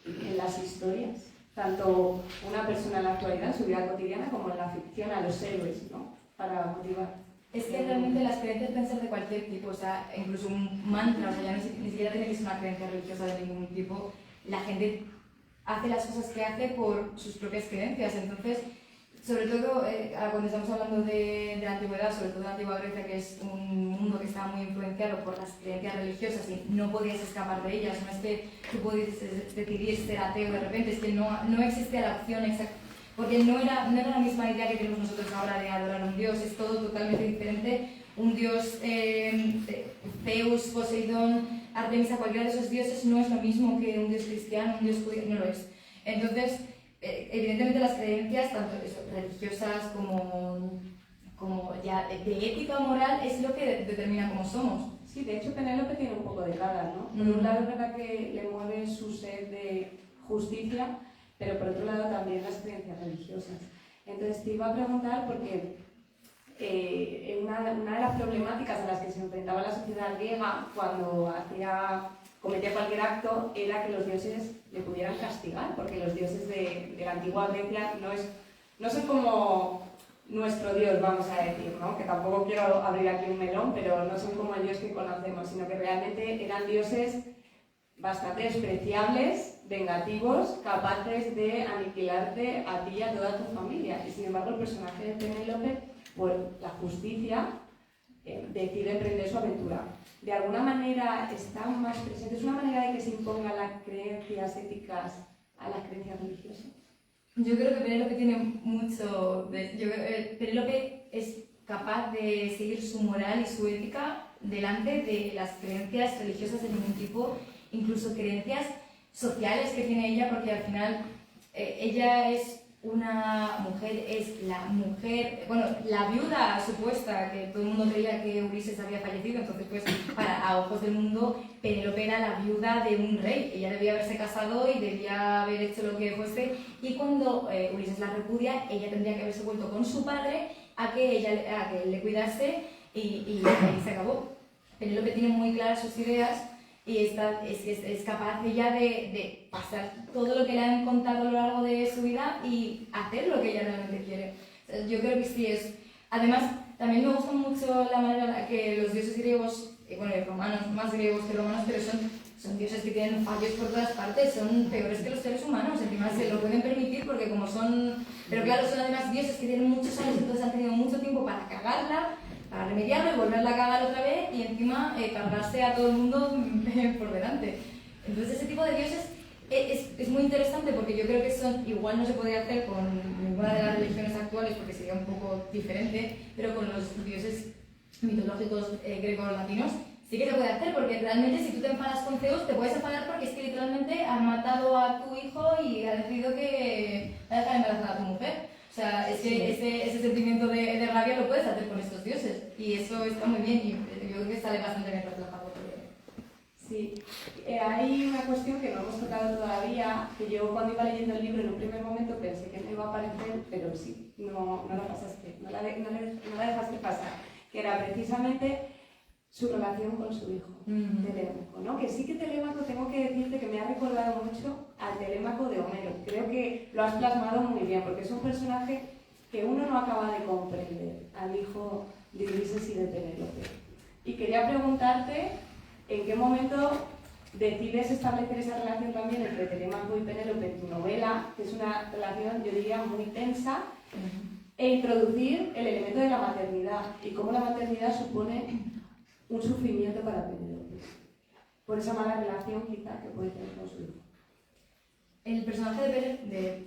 en las historias? Tanto una persona en la actualidad, en su vida cotidiana, como en la ficción, a los héroes, ¿no?, para motivar. Es que realmente las creencias pueden ser de cualquier tipo, o sea, incluso un mantra, o sea, ya ni siquiera tiene que ser una creencia religiosa de ningún tipo. La gente hace las cosas que hace por sus propias creencias. Entonces, sobre todo cuando estamos hablando de la antigüedad, sobre todo de la antigua Grecia, que es un mundo que estaba muy influenciado por las creencias religiosas y no podías escapar de ellas. No es que tú pudieses decidir ser ateo de repente, es que no existía la opción exacta. Porque no era la misma idea que tenemos nosotros ahora de adorar a un dios, es todo totalmente diferente. Un dios, Zeus, Poseidón, Artemisa, cualquiera de esos dioses no es lo mismo que un dios cristiano, un dios judío, no lo es. Entonces, evidentemente las creencias, tanto religiosas como ya de ética o moral, es lo que determina cómo somos. Sí, de hecho Penélope tiene un poco de cada, ¿no? Por un lado es verdad que le mueve su sed de justicia, pero por otro lado también las creencias religiosas. Entonces te iba a preguntar porque una de las problemáticas a las que se enfrentaba la sociedad griega cuando cometía cualquier acto era que los dioses le pudieran castigar, porque los dioses de la antigua Grecia no son como nuestro Dios, vamos a decir, ¿no?, que tampoco quiero abrir aquí un melón, pero no son como el Dios que conocemos, sino que realmente eran dioses bastante despreciables, vengativos, capaces de aniquilarte a ti y a toda tu familia. Y sin embargo el personaje de Penélope, por la justicia, decide emprender su aventura. De alguna manera están más presentes, es una manera de que se impongan las creencias éticas a las creencias religiosas. Yo creo que Penélope tiene mucho... Penélope es capaz de seguir su moral y su ética delante de las creencias religiosas de ningún tipo, incluso creencias sociales que tiene ella, porque al final ella es una mujer, es la mujer, bueno, la viuda supuesta, que todo el mundo creía que Ulises había fallecido, entonces pues a ojos del mundo Penélope era la viuda de un rey, ella debía haberse casado y debía haber hecho lo que fuese, y cuando Ulises la repudia, ella tendría que haberse vuelto con su padre a que él le cuidase y ahí se acabó. Penélope tiene muy claras sus ideas y es capaz ella de pasar todo lo que le han contado a lo largo de su vida y hacer lo que ella realmente quiere. Yo creo que sí es... Además, también me gusta mucho la manera en la que los dioses griegos, bueno, romanos, más griegos que romanos, pero son dioses que tienen fallos por todas partes, son peores que los seres humanos, encima se lo pueden permitir porque como son... Pero claro, son además dioses que tienen muchos años, entonces han tenido mucho tiempo para cagarla, para remediarlo y volverla a cagar otra vez y encima cargarse a todo el mundo por delante. Entonces ese tipo de dioses es muy interesante porque yo creo que eso igual no se podría hacer con ninguna de las religiones actuales porque sería un poco diferente, pero con los dioses mitológicos greco-latinos sí que se puede hacer, porque realmente si tú te enfadas con Zeus te puedes enfadar porque es que literalmente han matado a tu hijo y ha decidido que va a dejar embarazada a tu mujer. O sea, es que ese sentimiento de rabia lo puedes hacer con estos dioses y eso está muy bien y yo creo que sale bastante bien reflejado. Sí, hay una cuestión que no hemos tocado todavía, que yo cuando iba leyendo el libro en un primer momento pensé que no iba a aparecer, pero sí, no la pasaste, no la dejaste pasar, que era precisamente su relación con su hijo, Telémaco, ¿no? Que sí que Telémaco, tengo que decirte que me ha recordado mucho al Telémaco de Homero. Creo que lo has plasmado muy bien, porque es un personaje que uno no acaba de comprender, al hijo de Ulises y de Penélope. Y quería preguntarte, ¿en qué momento decides establecer esa relación también entre Telémaco y Penélope en tu novela, que es una relación, yo diría, muy tensa, e introducir el elemento de la maternidad y cómo la maternidad supone un sufrimiento para Penélope, por esa mala relación quizá que puede tener con su hijo? El personaje de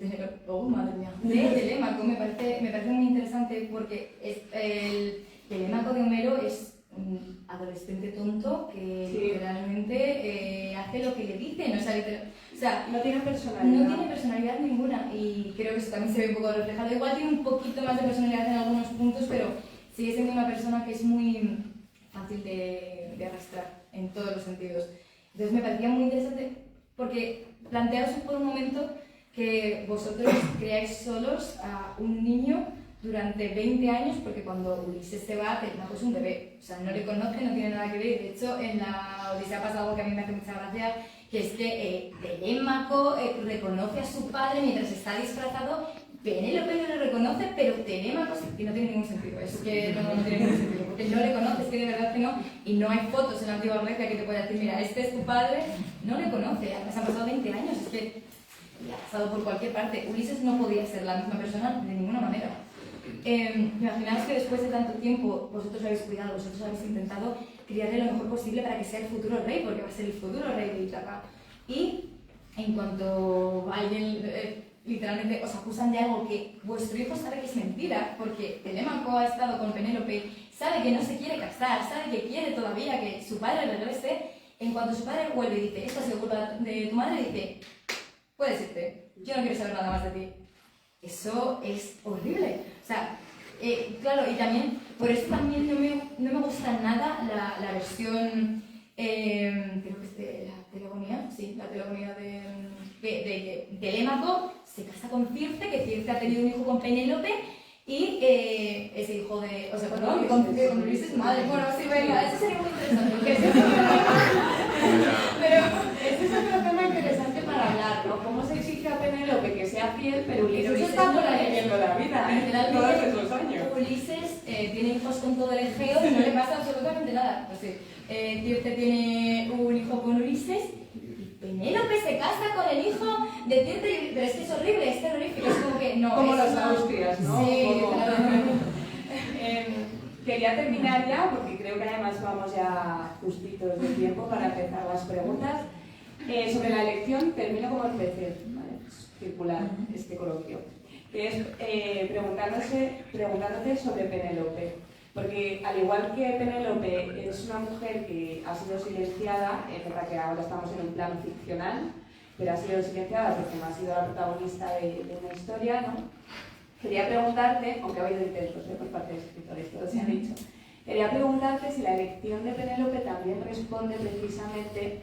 Telémaco me parece muy interesante porque el Telémaco de Homero es un adolescente tonto que realmente hace lo que le dicen, o sea, no tiene personalidad. No tiene personalidad ninguna y creo que eso también se ve un poco reflejado. Igual tiene un poquito más de personalidad en algunos puntos, pero sigue siendo una persona que es muy fácil de arrastrar en todos los sentidos. Entonces me parecía muy interesante porque plantearos por un momento que vosotros creáis solos a un niño durante 20 años, porque cuando Ulises se va, Telémaco es un bebé, o sea, no le conoce, no tiene nada que ver. De hecho, en la Odisea pasa algo que a mí me hace mucha gracia, que es que Telémaco reconoce a su padre mientras está disfrazado. Penélope no lo reconoce, pero Telémaco sí, y no tiene ningún sentido. Es que no tiene ningún sentido, porque no le conoce, es que de verdad que no, y no hay fotos en la antigua Grecia que te pueda decir, mira, este es tu padre, no le conoce, además han pasado 20 años, es que ha pasado por cualquier parte. Ulises no podía ser la misma persona de ninguna manera. Imaginaos que después de tanto tiempo vosotros habéis cuidado, vosotros habéis intentado criarle lo mejor posible para que sea el futuro rey, porque va a ser el futuro rey de Ítaca. Y en cuanto alguien literalmente os acusan de algo que vuestro hijo sabe que es mentira, porque Telémaco ha estado con Penélope, sabe que no se quiere casar, sabe que quiere todavía que su padre regrese, en cuanto su padre vuelve y dice, esto ha sido culpa de tu madre, dice, puedes irte, yo no quiero saber nada más de ti. Eso es horrible. O sea, claro, y también, por eso también no me gusta nada la versión, creo que es de la Telegonía, sí, la Telegonía de Telémaco se casa con Circe, que Circe ha tenido un hijo con Penélope, y ese hijo de, o sea, perdón, con Ulises, madre, bueno, sí, venga, eso sería muy interesante, porque pero este es otro tema interesante para hablar, ¿no? ¿Cómo se exige a Penélope que sea fiel, pero Ulises está por ahí viviendo la vida, todos esos años? Ulises tiene hijos con todo el Egeo y no le pasa absolutamente nada. Pues sí, Circe tiene un hijo con Ulises y Penélope se casa con el hijo de Circe, pero es que es horrible, es terrorífico, es como que no. Como es los Austrias, ¿no? Sí, quería terminar ya, porque creo que además vamos ya justitos de tiempo para empezar las preguntas. Sobre la elección, termino como empecé, ¿vale? Circular este coloquio, que es preguntándote sobre Penélope, porque al igual que Penélope es una mujer que ha sido silenciada, es verdad que ahora estamos en un plano ficcional, pero ha sido silenciada porque no ha sido la protagonista de una historia, ¿no? Quería preguntarte, aunque ha habido intentos por parte de escritores, todo se ha dicho, quería preguntarte si la elección de Penélope también responde precisamente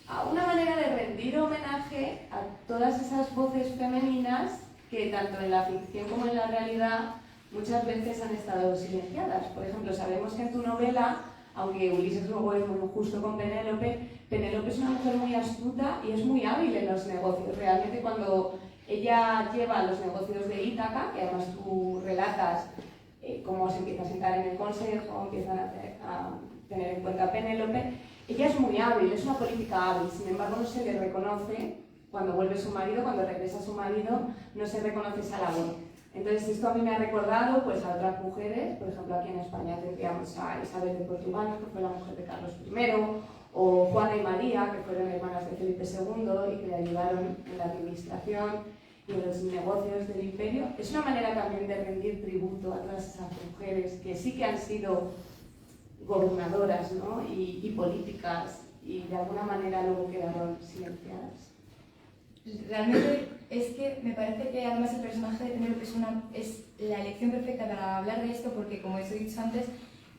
a una manera de rendir homenaje a todas esas voces femeninas que tanto en la ficción como en la realidad muchas veces han estado silenciadas. Por ejemplo, sabemos que en tu novela, aunque Ulises luego es muy justo con Penélope, Penélope es una mujer muy astuta y es muy hábil en los negocios. Realmente cuando ella lleva los negocios de Ítaca, que además tú relatas cómo se empieza a sentar en el consejo, empiezan a tener en cuenta a Penélope, ella es muy hábil, es una política hábil, sin embargo no se le reconoce cuando vuelve su marido, cuando regresa su marido, no se reconoce esa labor. Entonces esto a mí me ha recordado pues, a otras mujeres, por ejemplo aquí en España tendríamos a Isabel de Portugal, que fue la mujer de Carlos I, o Juana y María, que fueron hermanas de Felipe II y que le ayudaron en la administración y en los negocios del imperio. Es una manera también de rendir tributo a todas esas mujeres que sí que han sido gobernadoras, ¿no? y políticas, y de alguna manera luego quedaron silenciadas. Realmente es que me parece que además el personaje de Penélope es la elección perfecta para hablar de esto, porque como os he dicho antes,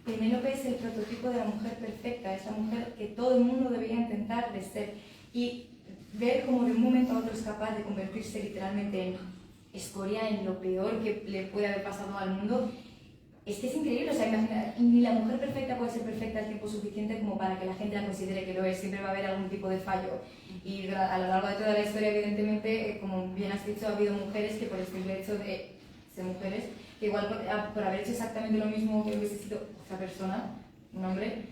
Penélope es el prototipo de la mujer perfecta, es la mujer que todo el mundo debería intentar de ser. Y ver cómo de un momento a otro es capaz de convertirse literalmente en escoria, en lo peor que le puede haber pasado al mundo, es que es increíble. O sea, imagina, ni la mujer perfecta puede ser perfecta al tiempo suficiente como para que la gente la considere que lo es. Siempre va a haber algún tipo de fallo. Y a lo largo de toda la historia, evidentemente, como bien has dicho, ha habido mujeres que por el simple hecho de ser mujeres, que igual por haber hecho exactamente lo mismo que hubiese sido otra persona, un hombre,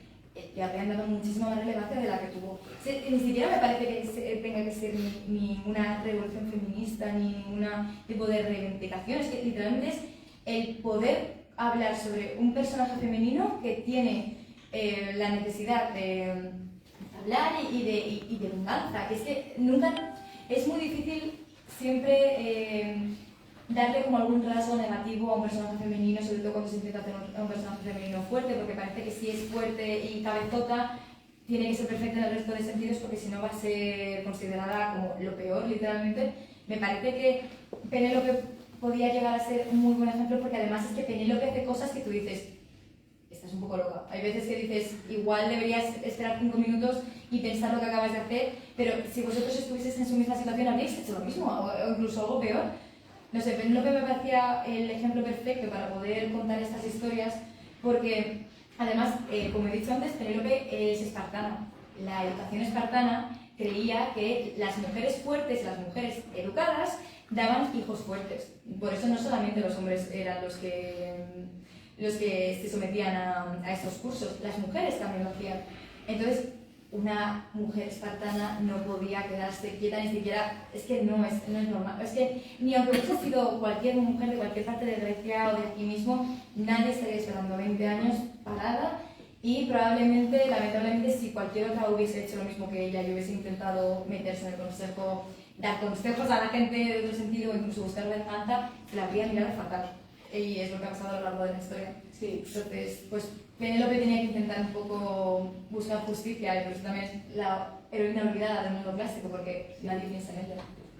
le habrían dado muchísima más relevancia de la que tuvo. Ni siquiera me parece que tenga que ser ni una revolución feminista, ni ningún tipo de reivindicación. Es que literalmente es el poder hablar sobre un personaje femenino que tiene la necesidad de hablar y de venganza. Que es que nunca, es muy difícil siempre darle como algún rasgo negativo a un personaje femenino, sobre todo cuando se intenta hacer un personaje femenino fuerte, porque parece que si es fuerte y cabezota tiene que ser perfecta en el resto de sentidos, porque si no va a ser considerada como lo peor, literalmente. Me parece que Penélope podía llegar a ser un muy buen ejemplo, porque además es que Penélope hace cosas que tú dices, esta es un poco loca. Hay veces que dices, igual deberías esperar 5 minutos y pensar lo que acabas de hacer, pero si vosotros estuvieseis en su misma situación habríais hecho lo mismo, o incluso algo peor. No sé, Penélope me parecía el ejemplo perfecto para poder contar estas historias, porque además, como he dicho antes, Penélope es espartana. La educación espartana creía que las mujeres fuertes, las mujeres educadas, daban hijos fuertes. Por eso no solamente los hombres eran los que se sometían a estos cursos, las mujeres también lo hacían. Entonces, una mujer espartana no podía quedarse quieta, ni siquiera, es que no es normal. Es que ni aunque hubiese sido cualquier mujer de cualquier parte de Grecia o de aquí mismo, nadie estaría esperando 20 años parada, y probablemente, lamentablemente, si cualquier otra hubiese hecho lo mismo que ella y hubiese intentado meterse en el consejo, dar consejos a la gente de otro sentido o incluso buscar venganza, se la habría mirado fatal. Y es lo que ha pasado a lo largo de la historia. Sí. Entonces, pues Penélope tenía que intentar un poco buscar justicia, y por eso también es la heroína olvidada del mundo clásico, porque nadie piensa en ella.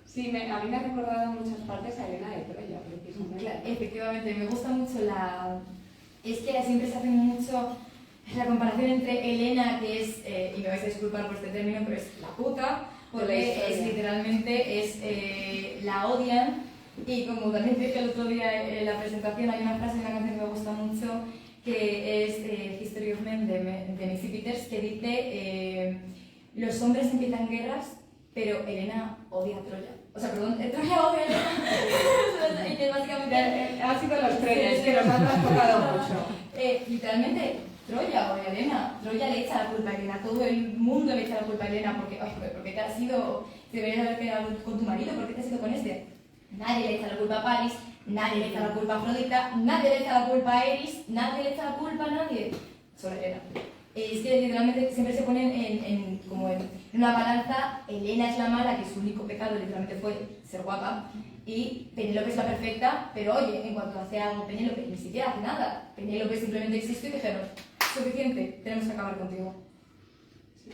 Sí, a mí me ha recordado en muchas partes a Helena de Troya, precisamente. Claro, efectivamente, me gusta mucho es que siempre se hace mucho la comparación entre Helena, que es, y me vais a disculpar por este término, pero es la puta, porque es literalmente, la odian. Y como también dije el otro día en la presentación, hay una frase de una canción que me gusta mucho, que es History of Men de Missy Peters, que dice los hombres empiezan guerras, pero Helena odia a Troya. O sea, perdón, Troya odia a Helena. Y que básicamente ha sido los trenes que nos han transportado mucho. Literalmente, Troya odia a Helena. Troya le echa la culpa a Helena. Todo el mundo le echa la culpa a Helena porque te has ido, te deberías haber quedado con tu marido, ¿por qué te has ido con este? Nadie le echa la culpa a Paris, nadie le echa la culpa a Afrodita, nadie le echa la culpa a Eris, nadie le echa la culpa a nadie. Sobre Helena. Es que literalmente siempre se ponen en una balanza. Helena es la mala, que su único pecado literalmente fue ser guapa, y Penélope es la perfecta, pero oye, en cuanto hace algo Penélope, ni siquiera hace nada. Penélope simplemente existe y dijeron, suficiente, tenemos que acabar contigo.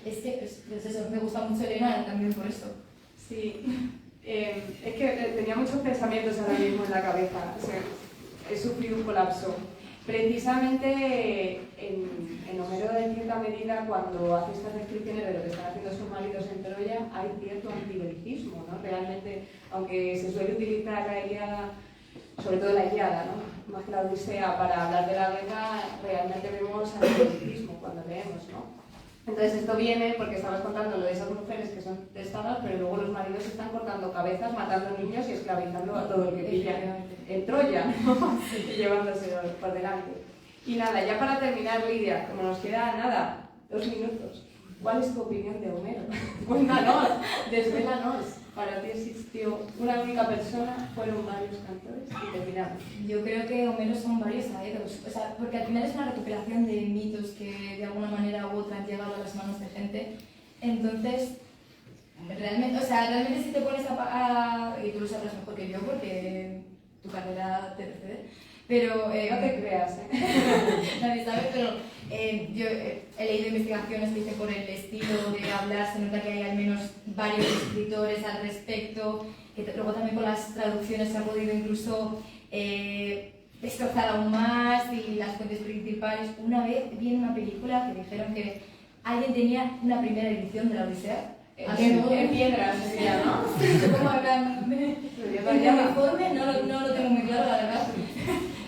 Es que es eso, me gusta mucho Helena también por esto. Sí. Es que tenía muchos pensamientos ahora mismo en la cabeza. O sea, he sufrido un colapso. Precisamente en Homero, en cierta medida, cuando hace estas descripciones de lo que están haciendo sus maridos en Troya, hay cierto antibelicismo, ¿no? Realmente, aunque se suele utilizar la Ilíada, sobre todo la Ilíada, ¿no? Más que la Odisea, para hablar de la guerra, realmente vemos antibelicismo cuando leemos, ¿no? Entonces esto viene porque estabas contando lo de esas mujeres que son testadas, pero luego los maridos están cortando cabezas, matando niños y esclavizando a todo el que pillan en Troya, ¿no? Y llevándose por delante. Y nada, ya para terminar, Lidia, como nos queda nada, 2 minutos, ¿cuál es tu opinión de Homero? Cuéntanos, desvélanos. para ti existió una única persona, fueron varios cantores y terminamos. Yo creo que Homero son varios aedos, o sea, porque al final es una recopilación de mitos que de alguna manera u otra han llegado a las manos de gente. Entonces, realmente si te pones y tú lo sabrás mejor que yo porque tu carrera te precede, pero No te creas, nadie sabe, pero yo he leído investigaciones que dicen por el estilo de hablar, se nota que hay al menos varios escritores al respecto, que luego también con las traducciones se ha podido incluso destrozar aún más y las fuentes principales. Una vez vi en una película que dijeron que alguien tenía una primera edición de la Odisea. En piedras sería, ¿no? ¿Cómo hablan? En uniforme no lo tengo muy claro, la verdad.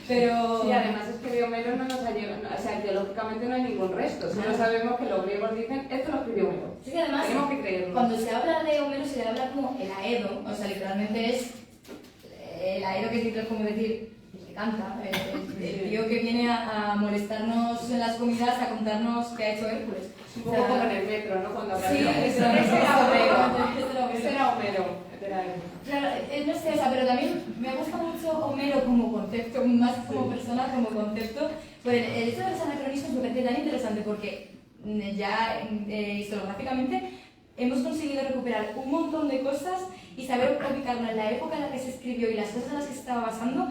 Pero... Sí, además es que de Homero no nos ha llegado, o sea, arqueológicamente no hay ningún resto, solo sabemos que los griegos dicen, esto lo escribió Homero. Sí, además, tenemos que creerlo. Cuando se habla de Homero se le habla como el aedo, o sea, literalmente es el aedo que es como decir, el que canta, el tío que viene a molestarnos en las comidas, a contarnos qué ha hecho Hércules. Un poco como en el metro, ¿no? Cuando Sí, ese era Homero. Claro, no sé, o sea, pero también me gusta mucho Homero como concepto, más como persona, como concepto. Pues el hecho de los anacronismos me parece tan interesante porque ya historiográficamente hemos conseguido recuperar un montón de cosas y saber ubicarlo en la época en la que se escribió y las cosas en las que se estaba basando,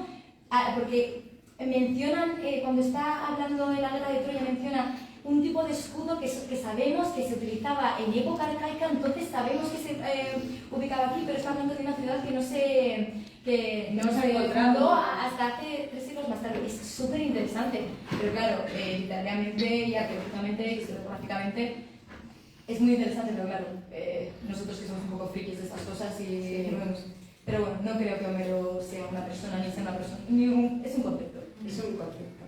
porque mencionan, cuando está hablando de la guerra de Troya, menciona un tipo de escudo que sabemos que se utilizaba en época arcaica, entonces sabemos que se ubicaba aquí, pero está hablando de una ciudad que no se encontrando hasta hace 3 siglos más tarde. Es súper interesante, pero claro, literariamente y arqueológicamente y historiográficamente es muy interesante, pero claro, nosotros que somos un poco frikis de estas cosas pero bueno, no creo que Homero sea una persona, ni sea una persona, es un concepto. Es un concepto.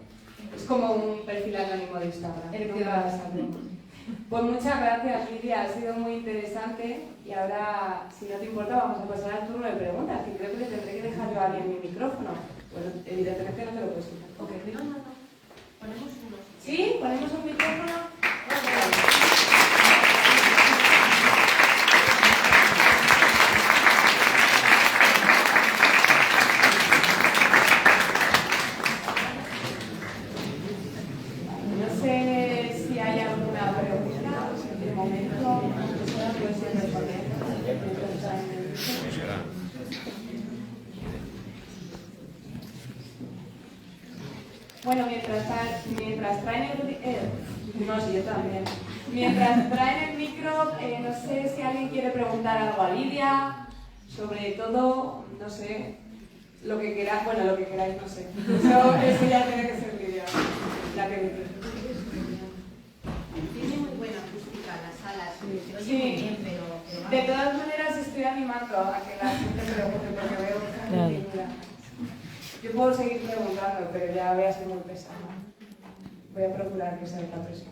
Es como un perfil anónimo de Instagram. Pues muchas gracias, Lidia, ha sido muy interesante y ahora, si no te importa, vamos a pasar al turno de preguntas, que creo que le tendré que dejar yo a alguien mi micrófono. Bueno, evidentemente no te lo puedes quitar. Ok, no. Ponemos uno. ¿Sí? ¿Ponemos un micrófono? No sé si hay alguna pregunta, de momento, puede ser responder. Bueno, mientras traen no, sí, yo también. Mientras traen el micro, no sé si alguien quiere preguntar algo a Lidia, sobre todo, no sé, lo que queráis, bueno, lo que queráis, no sé. Eso ya tiene que ser Lidia, la que dice. Tiene muy buena acústica las salas, se oye Sí. muy bien, pero De todas maneras, estoy animando a que la gente pregunte, porque veo que está muy tímida. Yo puedo seguir preguntando, pero ya voy a ser muy pesada. Voy a procurar que sea esta persona.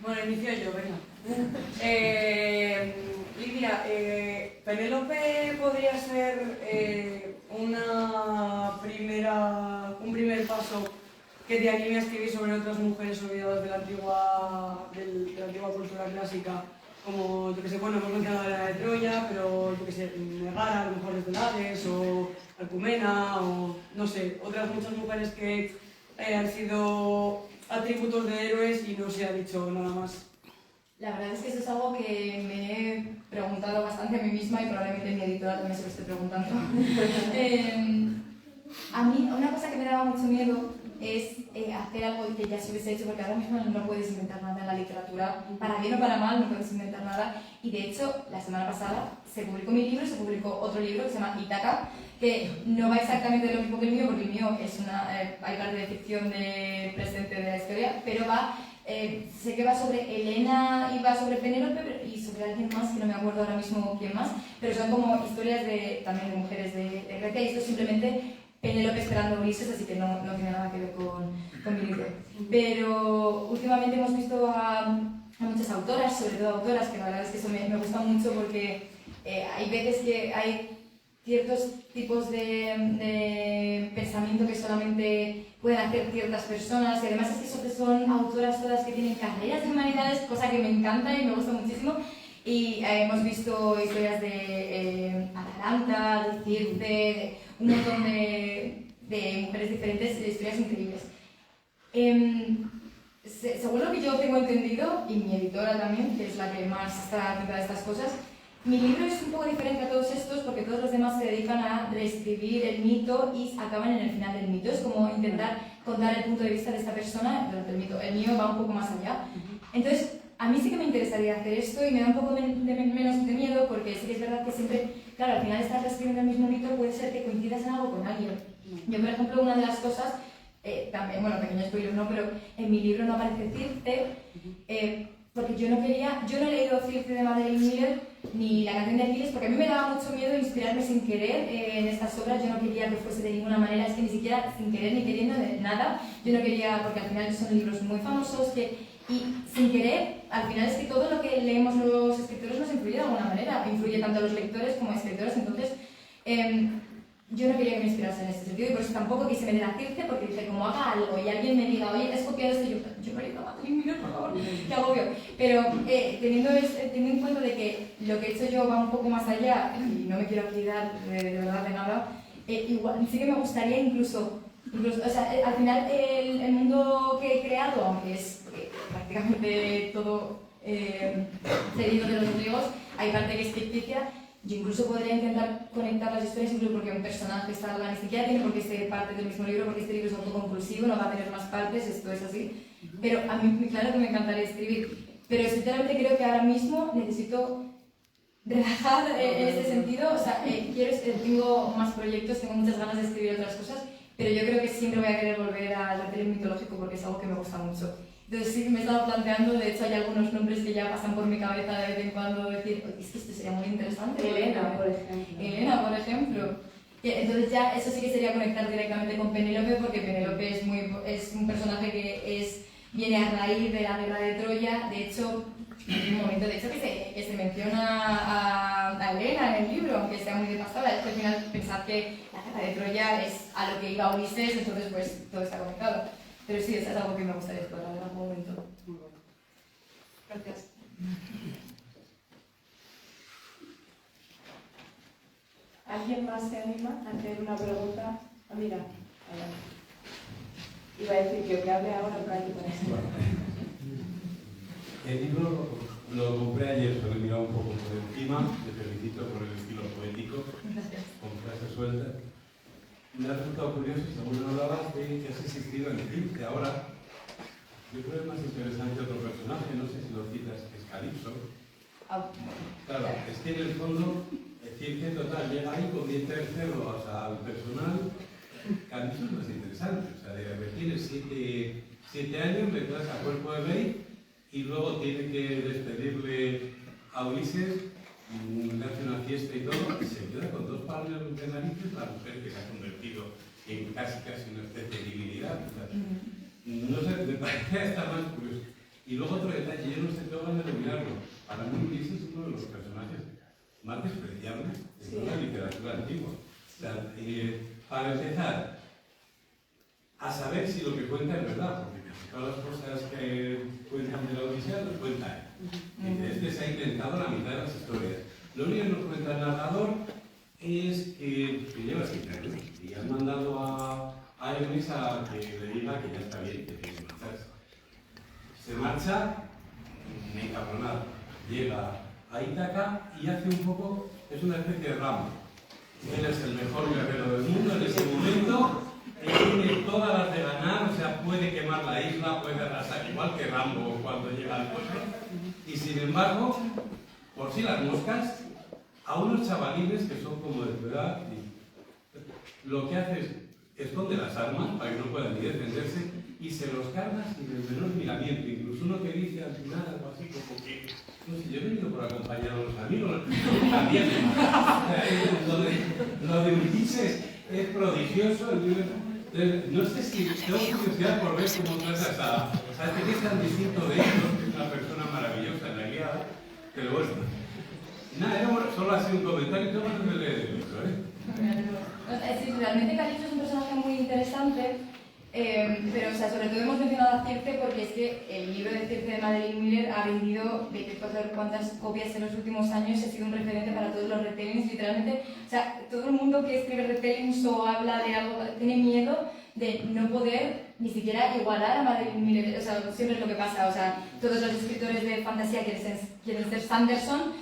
Bueno, inicio yo, venga. Lidia, Penélope podría ser un primer paso que te anime a escribir sobre otras mujeres olvidadas de la antigua cultura clásica, como, yo que sé, bueno, hemos mencionado la de Troya, pero yo que sé, Megara, a lo mejor desde Hades, o Alcumena, o no sé, otras muchas mujeres que han sido atributos de héroes y no se ha dicho nada más. La verdad es que eso es algo que me he preguntado bastante a mí misma y probablemente mi editora también se lo esté preguntando. A mí, una cosa que me daba mucho miedo es hacer algo que ya se hubiese hecho, porque ahora mismo no puedes inventar nada en la literatura, para bien o para mal, no puedes inventar nada. Y de hecho, la semana pasada se publicó mi libro, se publicó otro libro que se llama Ítaca, que no va exactamente de lo mismo que el mío, porque el mío es hay parte de ficción de presente de la historia, pero sé que va sobre Helena y va sobre Penélope y sobre alguien más, que no me acuerdo ahora mismo quién más, pero son como historias también de mujeres de Grecia, y esto es simplemente Penélope esperando a Ulises, así que no tiene nada que ver con mi libro. Pero últimamente hemos visto a muchas autoras, sobre todo autoras, que la verdad es que eso me gusta mucho porque hay veces que hay ciertos tipos de pensamiento que solamente pueden hacer ciertas personas, y además es que son autoras todas que tienen carreras de humanidades, cosa que me encanta y me gusta muchísimo, Y hemos visto historias de Atalanta, de Circe, de un montón de mujeres diferentes, historias increíbles. Según lo que yo tengo entendido, y mi editora también, que es la que más está atenta a estas cosas, mi libro es un poco diferente a todos estos porque todos los demás se dedican a reescribir el mito y acaban en el final del mito. Es como intentar contar el punto de vista de esta persona durante el mito. El mío va un poco más allá. Entonces, a mí sí que me interesaría hacer esto y me da un poco menos de miedo porque sí que es verdad que siempre, claro, al final estar reescribiendo el mismo mito puede ser que coincidas en algo con alguien. Yo, por ejemplo, una de las cosas, también, bueno, pequeño spoiler no, pero en mi libro no aparece Circe, porque yo no he leído Circe de Madeline Miller ni La canción de Aquiles, porque a mí me daba mucho miedo inspirarme sin querer en estas obras. Yo no quería que fuese de ninguna manera, es que ni siquiera sin querer ni queriendo de nada, yo no quería, porque al final son libros muy famosos y sin querer, al final es que todo lo que leemos los escritores nos influye de alguna manera, influye tanto a los lectores como a escritores. Entonces yo no quería que me inspirase en ese sentido y por eso tampoco quise meter a Circe, porque dije, como haga algo y alguien me diga, oye, te has copiado esto, yo me he ido a Madeline Miller, por favor, qué agobio. Pero teniendo en cuenta de que lo que he hecho yo va un poco más allá y no me quiero aquí dar de verdad de nada, igual sí que me gustaría incluso o sea, al final el mundo que he creado, aunque es prácticamente todo seguido de los griegos, hay parte que es ficticia. Yo incluso podría intentar conectar las historias, incluso porque un personaje está ni siquiera tiene por qué ser parte del mismo libro, porque este libro es autoconclusivo, no va a tener más partes, esto es así. Pero a mí, claro que me encantaría escribir, pero sinceramente creo que ahora mismo necesito relajar en este sentido. O sea, tengo más proyectos, tengo muchas ganas de escribir otras cosas, pero yo creo que siempre voy a querer volver al arte mitológico porque es algo que me gusta mucho. Entonces sí, me he estado planteando, de hecho hay algunos nombres que ya pasan por mi cabeza de vez en cuando, decir, es que esto sería muy interesante. Helena, por ejemplo. Helena, por ejemplo. Entonces ya eso sí que sería conectar directamente con Penélope, porque Penélope es un personaje que viene a raíz de la guerra de Troya. De hecho, hay un momento que se menciona a Helena en el libro, aunque sea muy de pasada. Es que al final pensad que la guerra de Troya es a lo que iba Ulises, entonces pues todo está conectado. Pero sí, eso es algo que me gustaría explorar en algún momento. Muy bueno. Gracias. ¿Alguien más se anima a hacer una pregunta? Ah, mira, allá. Iba a decir yo que hable ahora, pero hay que ponerse. El libro lo compré ayer, lo he mirado un poco por encima, te felicito por el estilo poético, con frases sueltas. Me ha resultado curioso, según hablabas, de que has existido en Circe. Ahora, yo creo que es más interesante otro personaje, no sé si lo citas, que es Calipso. Claro, es que en el fondo, Circe total llega ahí, convierte el cerdo al personal. Calipso es más interesante, o sea, tienes 7 años, le das a cuerpo de ley y luego tiene que despedirle a Ulises, le hace una fiesta y todo, y se queda con 2 palos de narices la mujer que se ha convertido en casi una especie de divinidad. O sea, no sé, me parece hasta más curioso. Y luego otro detalle, yo no sé qué van a denominarlo. Para mí Ulises es uno de los personajes más despreciables de toda la literatura antigua. O sea, para empezar, a saber si lo que cuenta es verdad, porque todas las cosas que cuentan de la Odisea las cuenta él. Este se ha inventado la mitad de las historias. Lo único que nos cuenta el narrador es que lleva 7 años y han mandado a Hermes a que le diga que ya está bien, que tiene que marcharse. Se marcha encabronado, llega a Ítaca y hace un poco, es una especie de Rambo. Él es el mejor guerrero del mundo en ese momento. Él tiene todas las de ganar, o sea, puede quemar la isla, puede arrasar, igual que Rambo cuando llega al pueblo. Y sin embargo, por si las moscas, a unos chavalines que son como de tu edad, lo que hace es esconde las armas para que no puedan ni defenderse y se los carga sin el menor miramiento. Incluso uno que dice al final algo así como que, no sé, yo he venido por acompañar a los amigos, también. Lo de Ulises es prodigioso. No sé si tengo curiosidad por ver cómo tratas a este que es tan distinto de ellos, que es una persona maravillosa en la guía, pero bueno. Nada, solo ha sido un comentario y todo lo que leer el libro, Sí, realmente Calipso es un personaje muy interesante Pero, o sea, sobre todo hemos mencionado a Circe porque es que el libro de Circe de Madeline Miller ha vendido de que saber cuántas copias en los últimos años, ha sido un referente para todos los retellings, literalmente. O sea, todo el mundo que escribe retellings o habla de algo tiene miedo de no poder ni siquiera igualar a Madeline Miller. O sea, siempre es lo que pasa. O sea, todos los escritores de fantasía quieren ser Sanderson,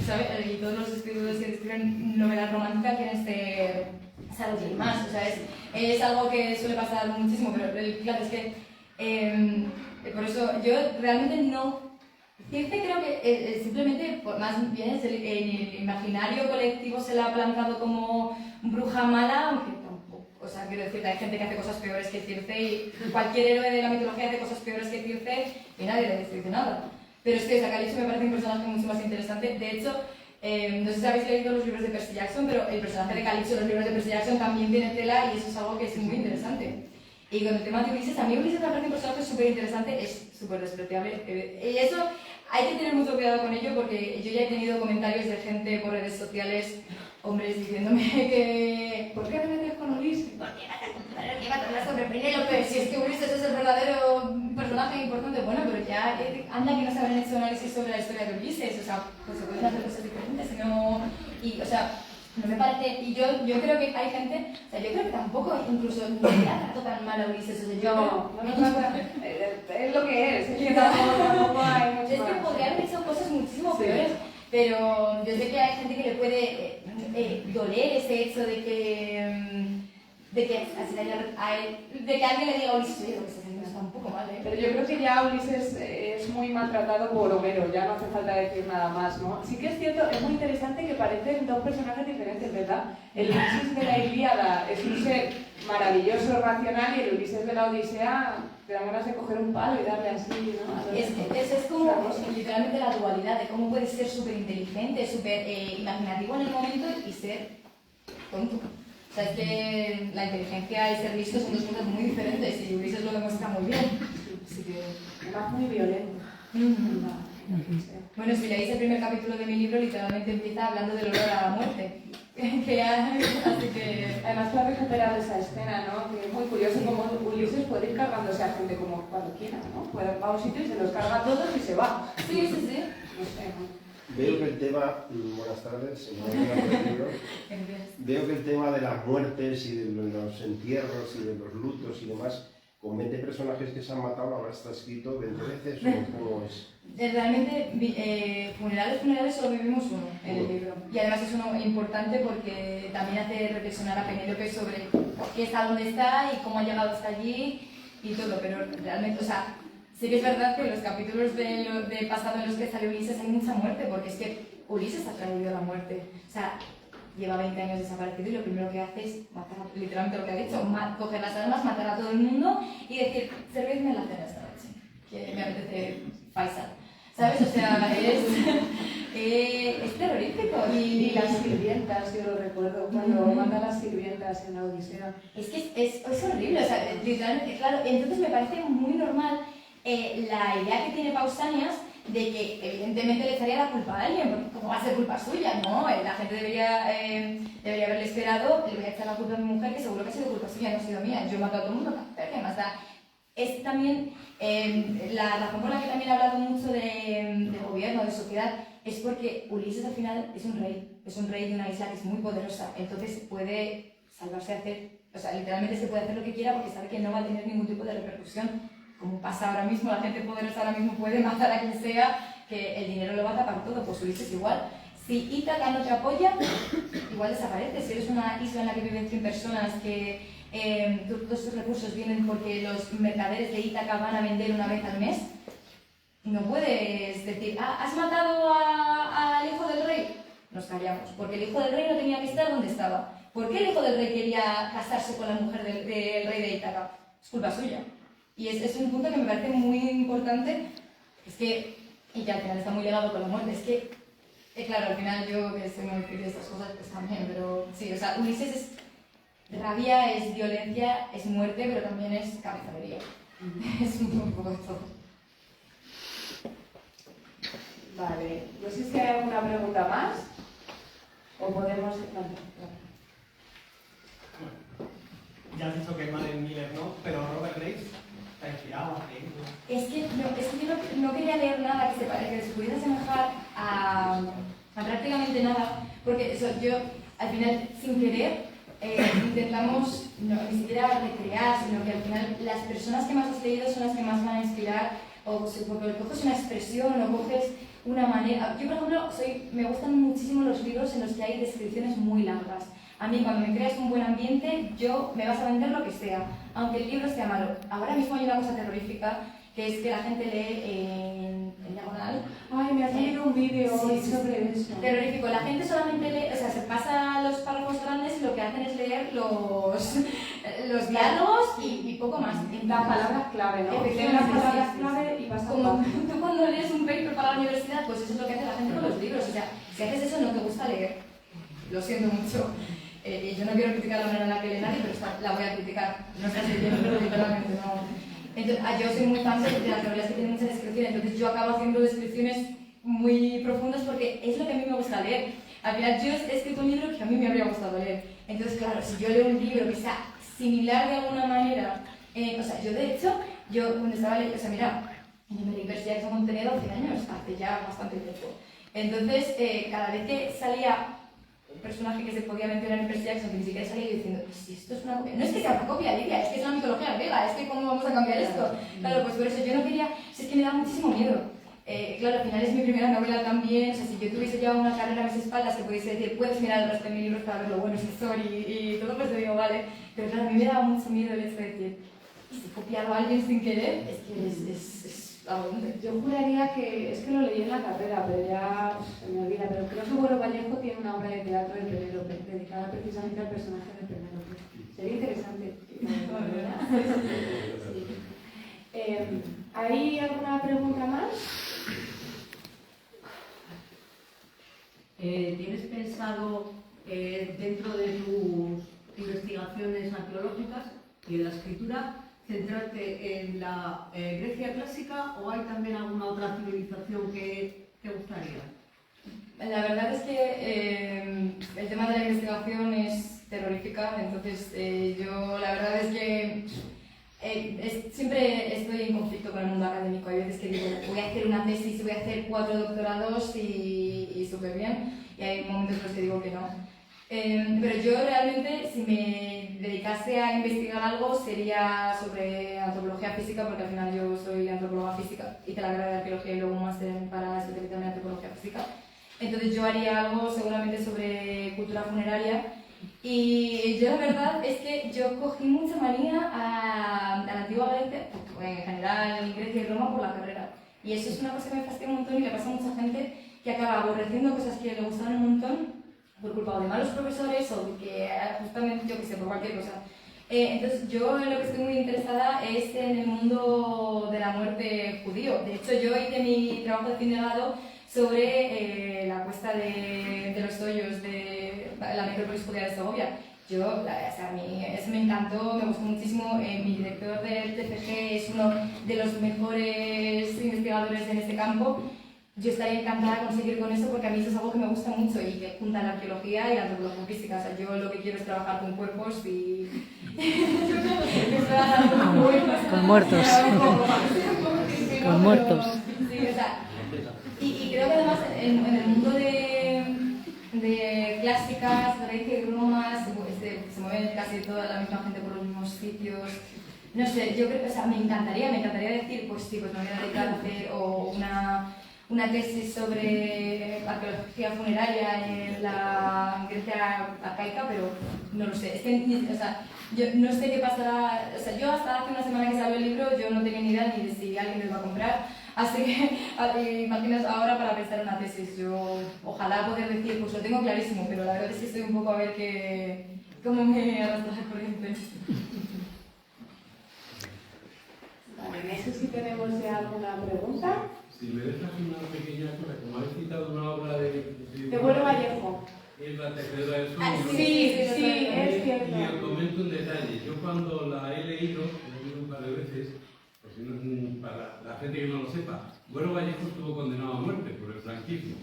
¿sabes? Y todos los escritores que escriben novelas románticas quieren ser algo que más. O sea, es algo que suele pasar muchísimo, pero claro, es que por eso yo realmente no. Circe creo que simplemente, más bien, en el imaginario colectivo se la ha plantado como bruja mala, aunque tampoco. O sea, quiero decir, hay gente que hace cosas peores que Circe y cualquier héroe de la mitología hace cosas peores que Circe y nadie le dice nada. Pero es que Calipso me parece un personaje mucho más interesante. De hecho, no sé si habéis leído los libros de Percy Jackson, pero el personaje de Calipso en los libros de Percy Jackson también tiene tela y eso es algo que es muy interesante. Y con el tema de Ulises, a mí Ulises me parece un personaje súper interesante, es súper despreciable. Y eso hay que tener mucho cuidado con ello porque yo ya he tenido comentarios de gente por redes sociales, hombres diciéndome que ¿por qué te metes con Ulises? ¿Por qué vas a hablar sobre Penélope? Si es que Ulises es el verdadero personaje importante. Bueno, pero ya anda que no se habrán hecho análisis sobre la historia de Ulises, o sea, pues se pueden hacer cosas diferentes, y, o sea, no me parece, y yo creo que hay gente, o sea, yo creo que tampoco incluso ni le trato tan mal a Ulises, o sea, yo es lo que es que tampoco hay mucho es que más. podría haber hecho cosas muchísimo peores, pero yo sé que hay gente que le puede doler ese hecho de que alguien le diga a Ulises, oye, lo que estás haciendo está un poco mal, Pero yo creo que ya Ulises es muy maltratado por Homero, ya no hace falta decir nada más, ¿no? Sí que es cierto, es muy interesante que parecen dos personajes diferentes, ¿verdad? El Ulises de la Ilíada es un ser maravilloso, racional, y el Ulises de la Odisea te dan ganas de coger un palo y darle así, ¿no? Es como literalmente la dualidad de cómo puedes ser súper inteligente, súper imaginativo en el momento y ser tonto. O sea, es que la inteligencia y ser listo son dos cosas muy diferentes y Ulises lo demuestra muy bien. Así que... Además muy violento. Bueno, si leéis el primer capítulo de mi libro, literalmente empieza hablando del olor a la muerte. Así que... Además tú has recuperado esa escena, ¿no? Que es muy curioso cómo Ulises puede ir cargándose a gente como cuando quiera, ¿no? Puede va a un sitio y se los carga a todos y se va. Sí. No sé, ¿no? Veo que el tema, buenas tardes, veo que el tema de las muertes y de los entierros y de los lutos y demás, con 20 personajes que se han matado, ahora está escrito 20 veces, ¿o cómo es? Realmente, funerales solo vivimos uno en el libro. Y además es uno importante porque también hace reflexionar a Penélope sobre por qué está donde está y cómo ha llegado hasta allí y todo. Pero realmente, o sea, sí que es verdad que en los capítulos de pasado en los que sale Ulises hay mucha muerte, porque es que Ulises ha traído la muerte. O sea, lleva 20 años desaparecido y lo primero que hace es matar, literalmente lo que ha dicho, coger las armas, matar a todo el mundo y decir, servidme la cena esta noche, que me apetece Faisal. ¿Sabes? O sea, es terrorífico. Y las sirvientas, yo lo recuerdo, cuando mata a las sirvientas en la Odisea. Es que es horrible, o sea, literalmente, claro, entonces me parece muy normal la idea que tiene Pausanias de que evidentemente le echaría la culpa a alguien, porque ¿cómo va a ser culpa suya? No, la gente debería haberle esperado, le voy a echar la culpa a mi mujer, que seguro que ha sido culpa suya, no ha sido mía, yo he matado a todo el mundo, pero ¿qué más da? Es también, la razón por la que también he hablado mucho de gobierno, de sociedad, es porque Ulises al final es un rey de una isla que es muy poderosa, entonces puede salvarse a hacer, o sea, literalmente se puede hacer lo que quiera porque sabe que no va a tener ningún tipo de repercusión. Como pasa ahora mismo, la gente poderosa ahora mismo puede matar a quien sea, que el dinero lo va a tapar todo, pues Ulises igual. Si Ítaca no te apoya, igual desaparece. Si eres una isla en la que viven 100 personas, que todos tus recursos vienen porque los mercaderes de Ítaca van a vender una vez al mes, no puedes decir, ¿has matado al hijo del rey? Nos callamos, porque el hijo del rey no tenía que estar donde estaba. ¿Por qué el hijo del rey quería casarse con la mujer del rey de Ítaca? Es culpa suya. Y es un punto que me parece muy importante, y que al final está muy ligado con la muerte, es que, claro, al final yo que soy muy feliz de estas cosas, pues también, pero sí, o sea, Ulises es rabia, es violencia, es muerte, pero también es cabezonería. Es un poco de todo. Vale, no sé si hay alguna pregunta más, o podemos... Ya has dicho que No, es que yo no quería leer nada que se pudiera asemejar a prácticamente nada, porque eso, yo al final, sin querer, intentamos ni siquiera recrear, sino que al final las personas que más has leído son las que más van a inspirar, o porque coges una expresión o coges una manera. Yo, por ejemplo, me gustan muchísimo los libros en los que hay descripciones muy largas. A mí, cuando me creas un buen ambiente, me vas a vender lo que sea, aunque el libro sea malo. Ahora mismo hay una cosa terrorífica, que es que la gente lee en diagonal. Ay, me ha salido un vídeo Sí, sobre eso. Terrorífico. La gente solamente lee, o sea, se pasa los párrafos grandes y lo que hacen es leer los diálogos y poco más. Las palabras clave, ¿no? Efectivamente, Las palabras sí. clave y vas a Como tú cuando lees un paper para la universidad, pues eso es lo que hace la gente con los libros. O sea, si haces eso no te gusta leer. Lo siento mucho. Y yo no quiero criticar la manera en la que lee nadie, pero la voy a criticar. No sé si yo literalmente no. Entonces, yo soy muy fan de las novelas que tienen mucha descripción, entonces yo acabo haciendo descripciones muy profundas porque es lo que a mí me gusta leer. Al final yo he escrito un libro que a mí me habría gustado leer. Entonces, claro, si yo leo un libro que sea similar de alguna manera, o sea, yo de hecho, cuando estaba leyendo, o sea, mira, yo me leí Percy Jackson cuando tenía 12 años, hace ya bastante tiempo. Entonces, cada vez que salía un personaje que se podía mencionar en Percy Jackson, que ni siquiera salía, yo diciendo, si esto es una copia, no es que sea una copia, Lidia, es que es una mitología griega, es que cómo vamos a cambiar esto. Claro, pues por eso yo no quería, si es que me da muchísimo miedo. Claro, al final es mi primera novela también, o sea, si yo tuviese ya una carrera a mis espaldas que pudiese decir, puedes mirar el resto de mis libros para ver lo bueno, escritor y todo, pues te digo, vale. Pero claro, a mí me daba mucho miedo el hecho de decir, ¿y si he copiado a alguien sin querer? Es que es abundante. Yo juraría que, es que lo leí en la carrera, pero ya se me olvida, pero creo que Güero Vallejo tiene una obra de teatro de Penélope, dedicada precisamente al personaje de Penélope. Sería interesante. ¿Hay alguna pregunta más? ¿Tienes pensado dentro de tus investigaciones arqueológicas y en la escritura centrarte en la Grecia clásica o hay también alguna otra civilización que te gustaría? La verdad es que el tema de la investigación es terrorífica, entonces yo la verdad es que siempre estoy en conflicto con el mundo académico. Hay veces que digo, voy a hacer una tesis, voy a hacer 4 doctorados y súper bien, y hay momentos en los que digo que no. Pero yo realmente, si me dedicase a investigar algo, sería sobre antropología física, porque al final yo soy antropóloga física, hice la carrera de arqueología y luego un máster para especializarme en antropología física. Entonces yo haría algo seguramente sobre cultura funeraria. Y yo la verdad es que yo cogí mucha manía a la antigua Grecia, en general en Grecia y Roma, por la carrera. Y eso es una cosa que me fastidia un montón y le pasa a mucha gente que acaba aborreciendo cosas que le gustaban un montón por culpa de malos profesores o de que justamente, yo que sé, por cualquier cosa. Entonces yo en lo que estoy muy interesada es en el mundo de la muerte judío. De hecho yo hice mi trabajo de fin de grado sobre la cuesta de los hoyos de la necrópolis judía de Segovia. A mí eso me encantó, me gustó muchísimo. Mi director del TFG es uno de los mejores investigadores en este campo. Yo estaría encantada de conseguir con eso porque a mí eso es algo que me gusta mucho y que junta la arqueología y la antropología física. O sea, yo lo que quiero es trabajar con cuerpos y... Con muertos. Con muertos. Sí, o sea, y creo que además en el mundo de clásicas, Grecia y Roma, se mueve casi toda la misma gente por los mismos sitios. No sé, yo creo que, o sea, me encantaría decir, pues sí, pues me voy a dedicar a hacer una tesis sobre arqueología funeraria en la Grecia arcaica, pero no lo sé. Es que, o sea, yo no sé qué pasará. O sea, yo hasta hace una semana que salió el libro, yo no tenía ni idea ni de si alguien me lo va a comprar. Así que, imaginas ahora para prestar una tesis, yo ojalá poder decir, pues lo tengo clarísimo, pero la verdad es que estoy un poco a ver cómo me arrastra la corriente. Vale, no sé si tenemos ya alguna pregunta. Si me dejas una pequeña cosa, como habéis citado una obra De Güero Vallejo. Es la Tejeda del Sur. Sí, es Y cierto. os comento un detalle. Yo cuando la he leído un par de veces, pues, para la gente que no lo sepa, Güero Vallejo estuvo condenado a muerte por el franquismo.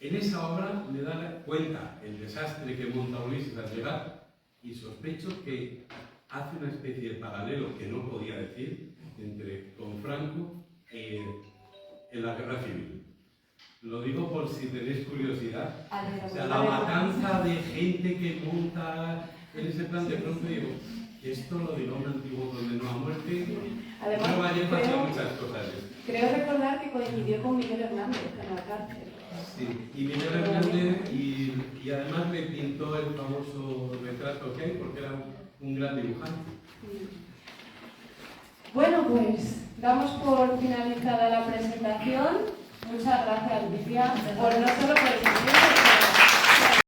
En esa obra me da cuenta el desastre que monta Ulises al llegar y sospecho que hace una especie de paralelo que no podía decir con Franco en la guerra civil. Lo digo por si tenéis curiosidad. O sea, la matanza de gente que monta en ese plan, de pronto digo, esto lo dirá un antiguo condenado a muerte. Además, Nueva York hacía muchas cosas. Creo recordar que coincidió con Miguel Hernández en la cárcel. Sí, y Miguel Hernández, y además me pintó el famoso retrato que hay porque era un gran dibujante. Bueno, pues damos por finalizada la presentación. Muchas gracias, Lidia, por no solo por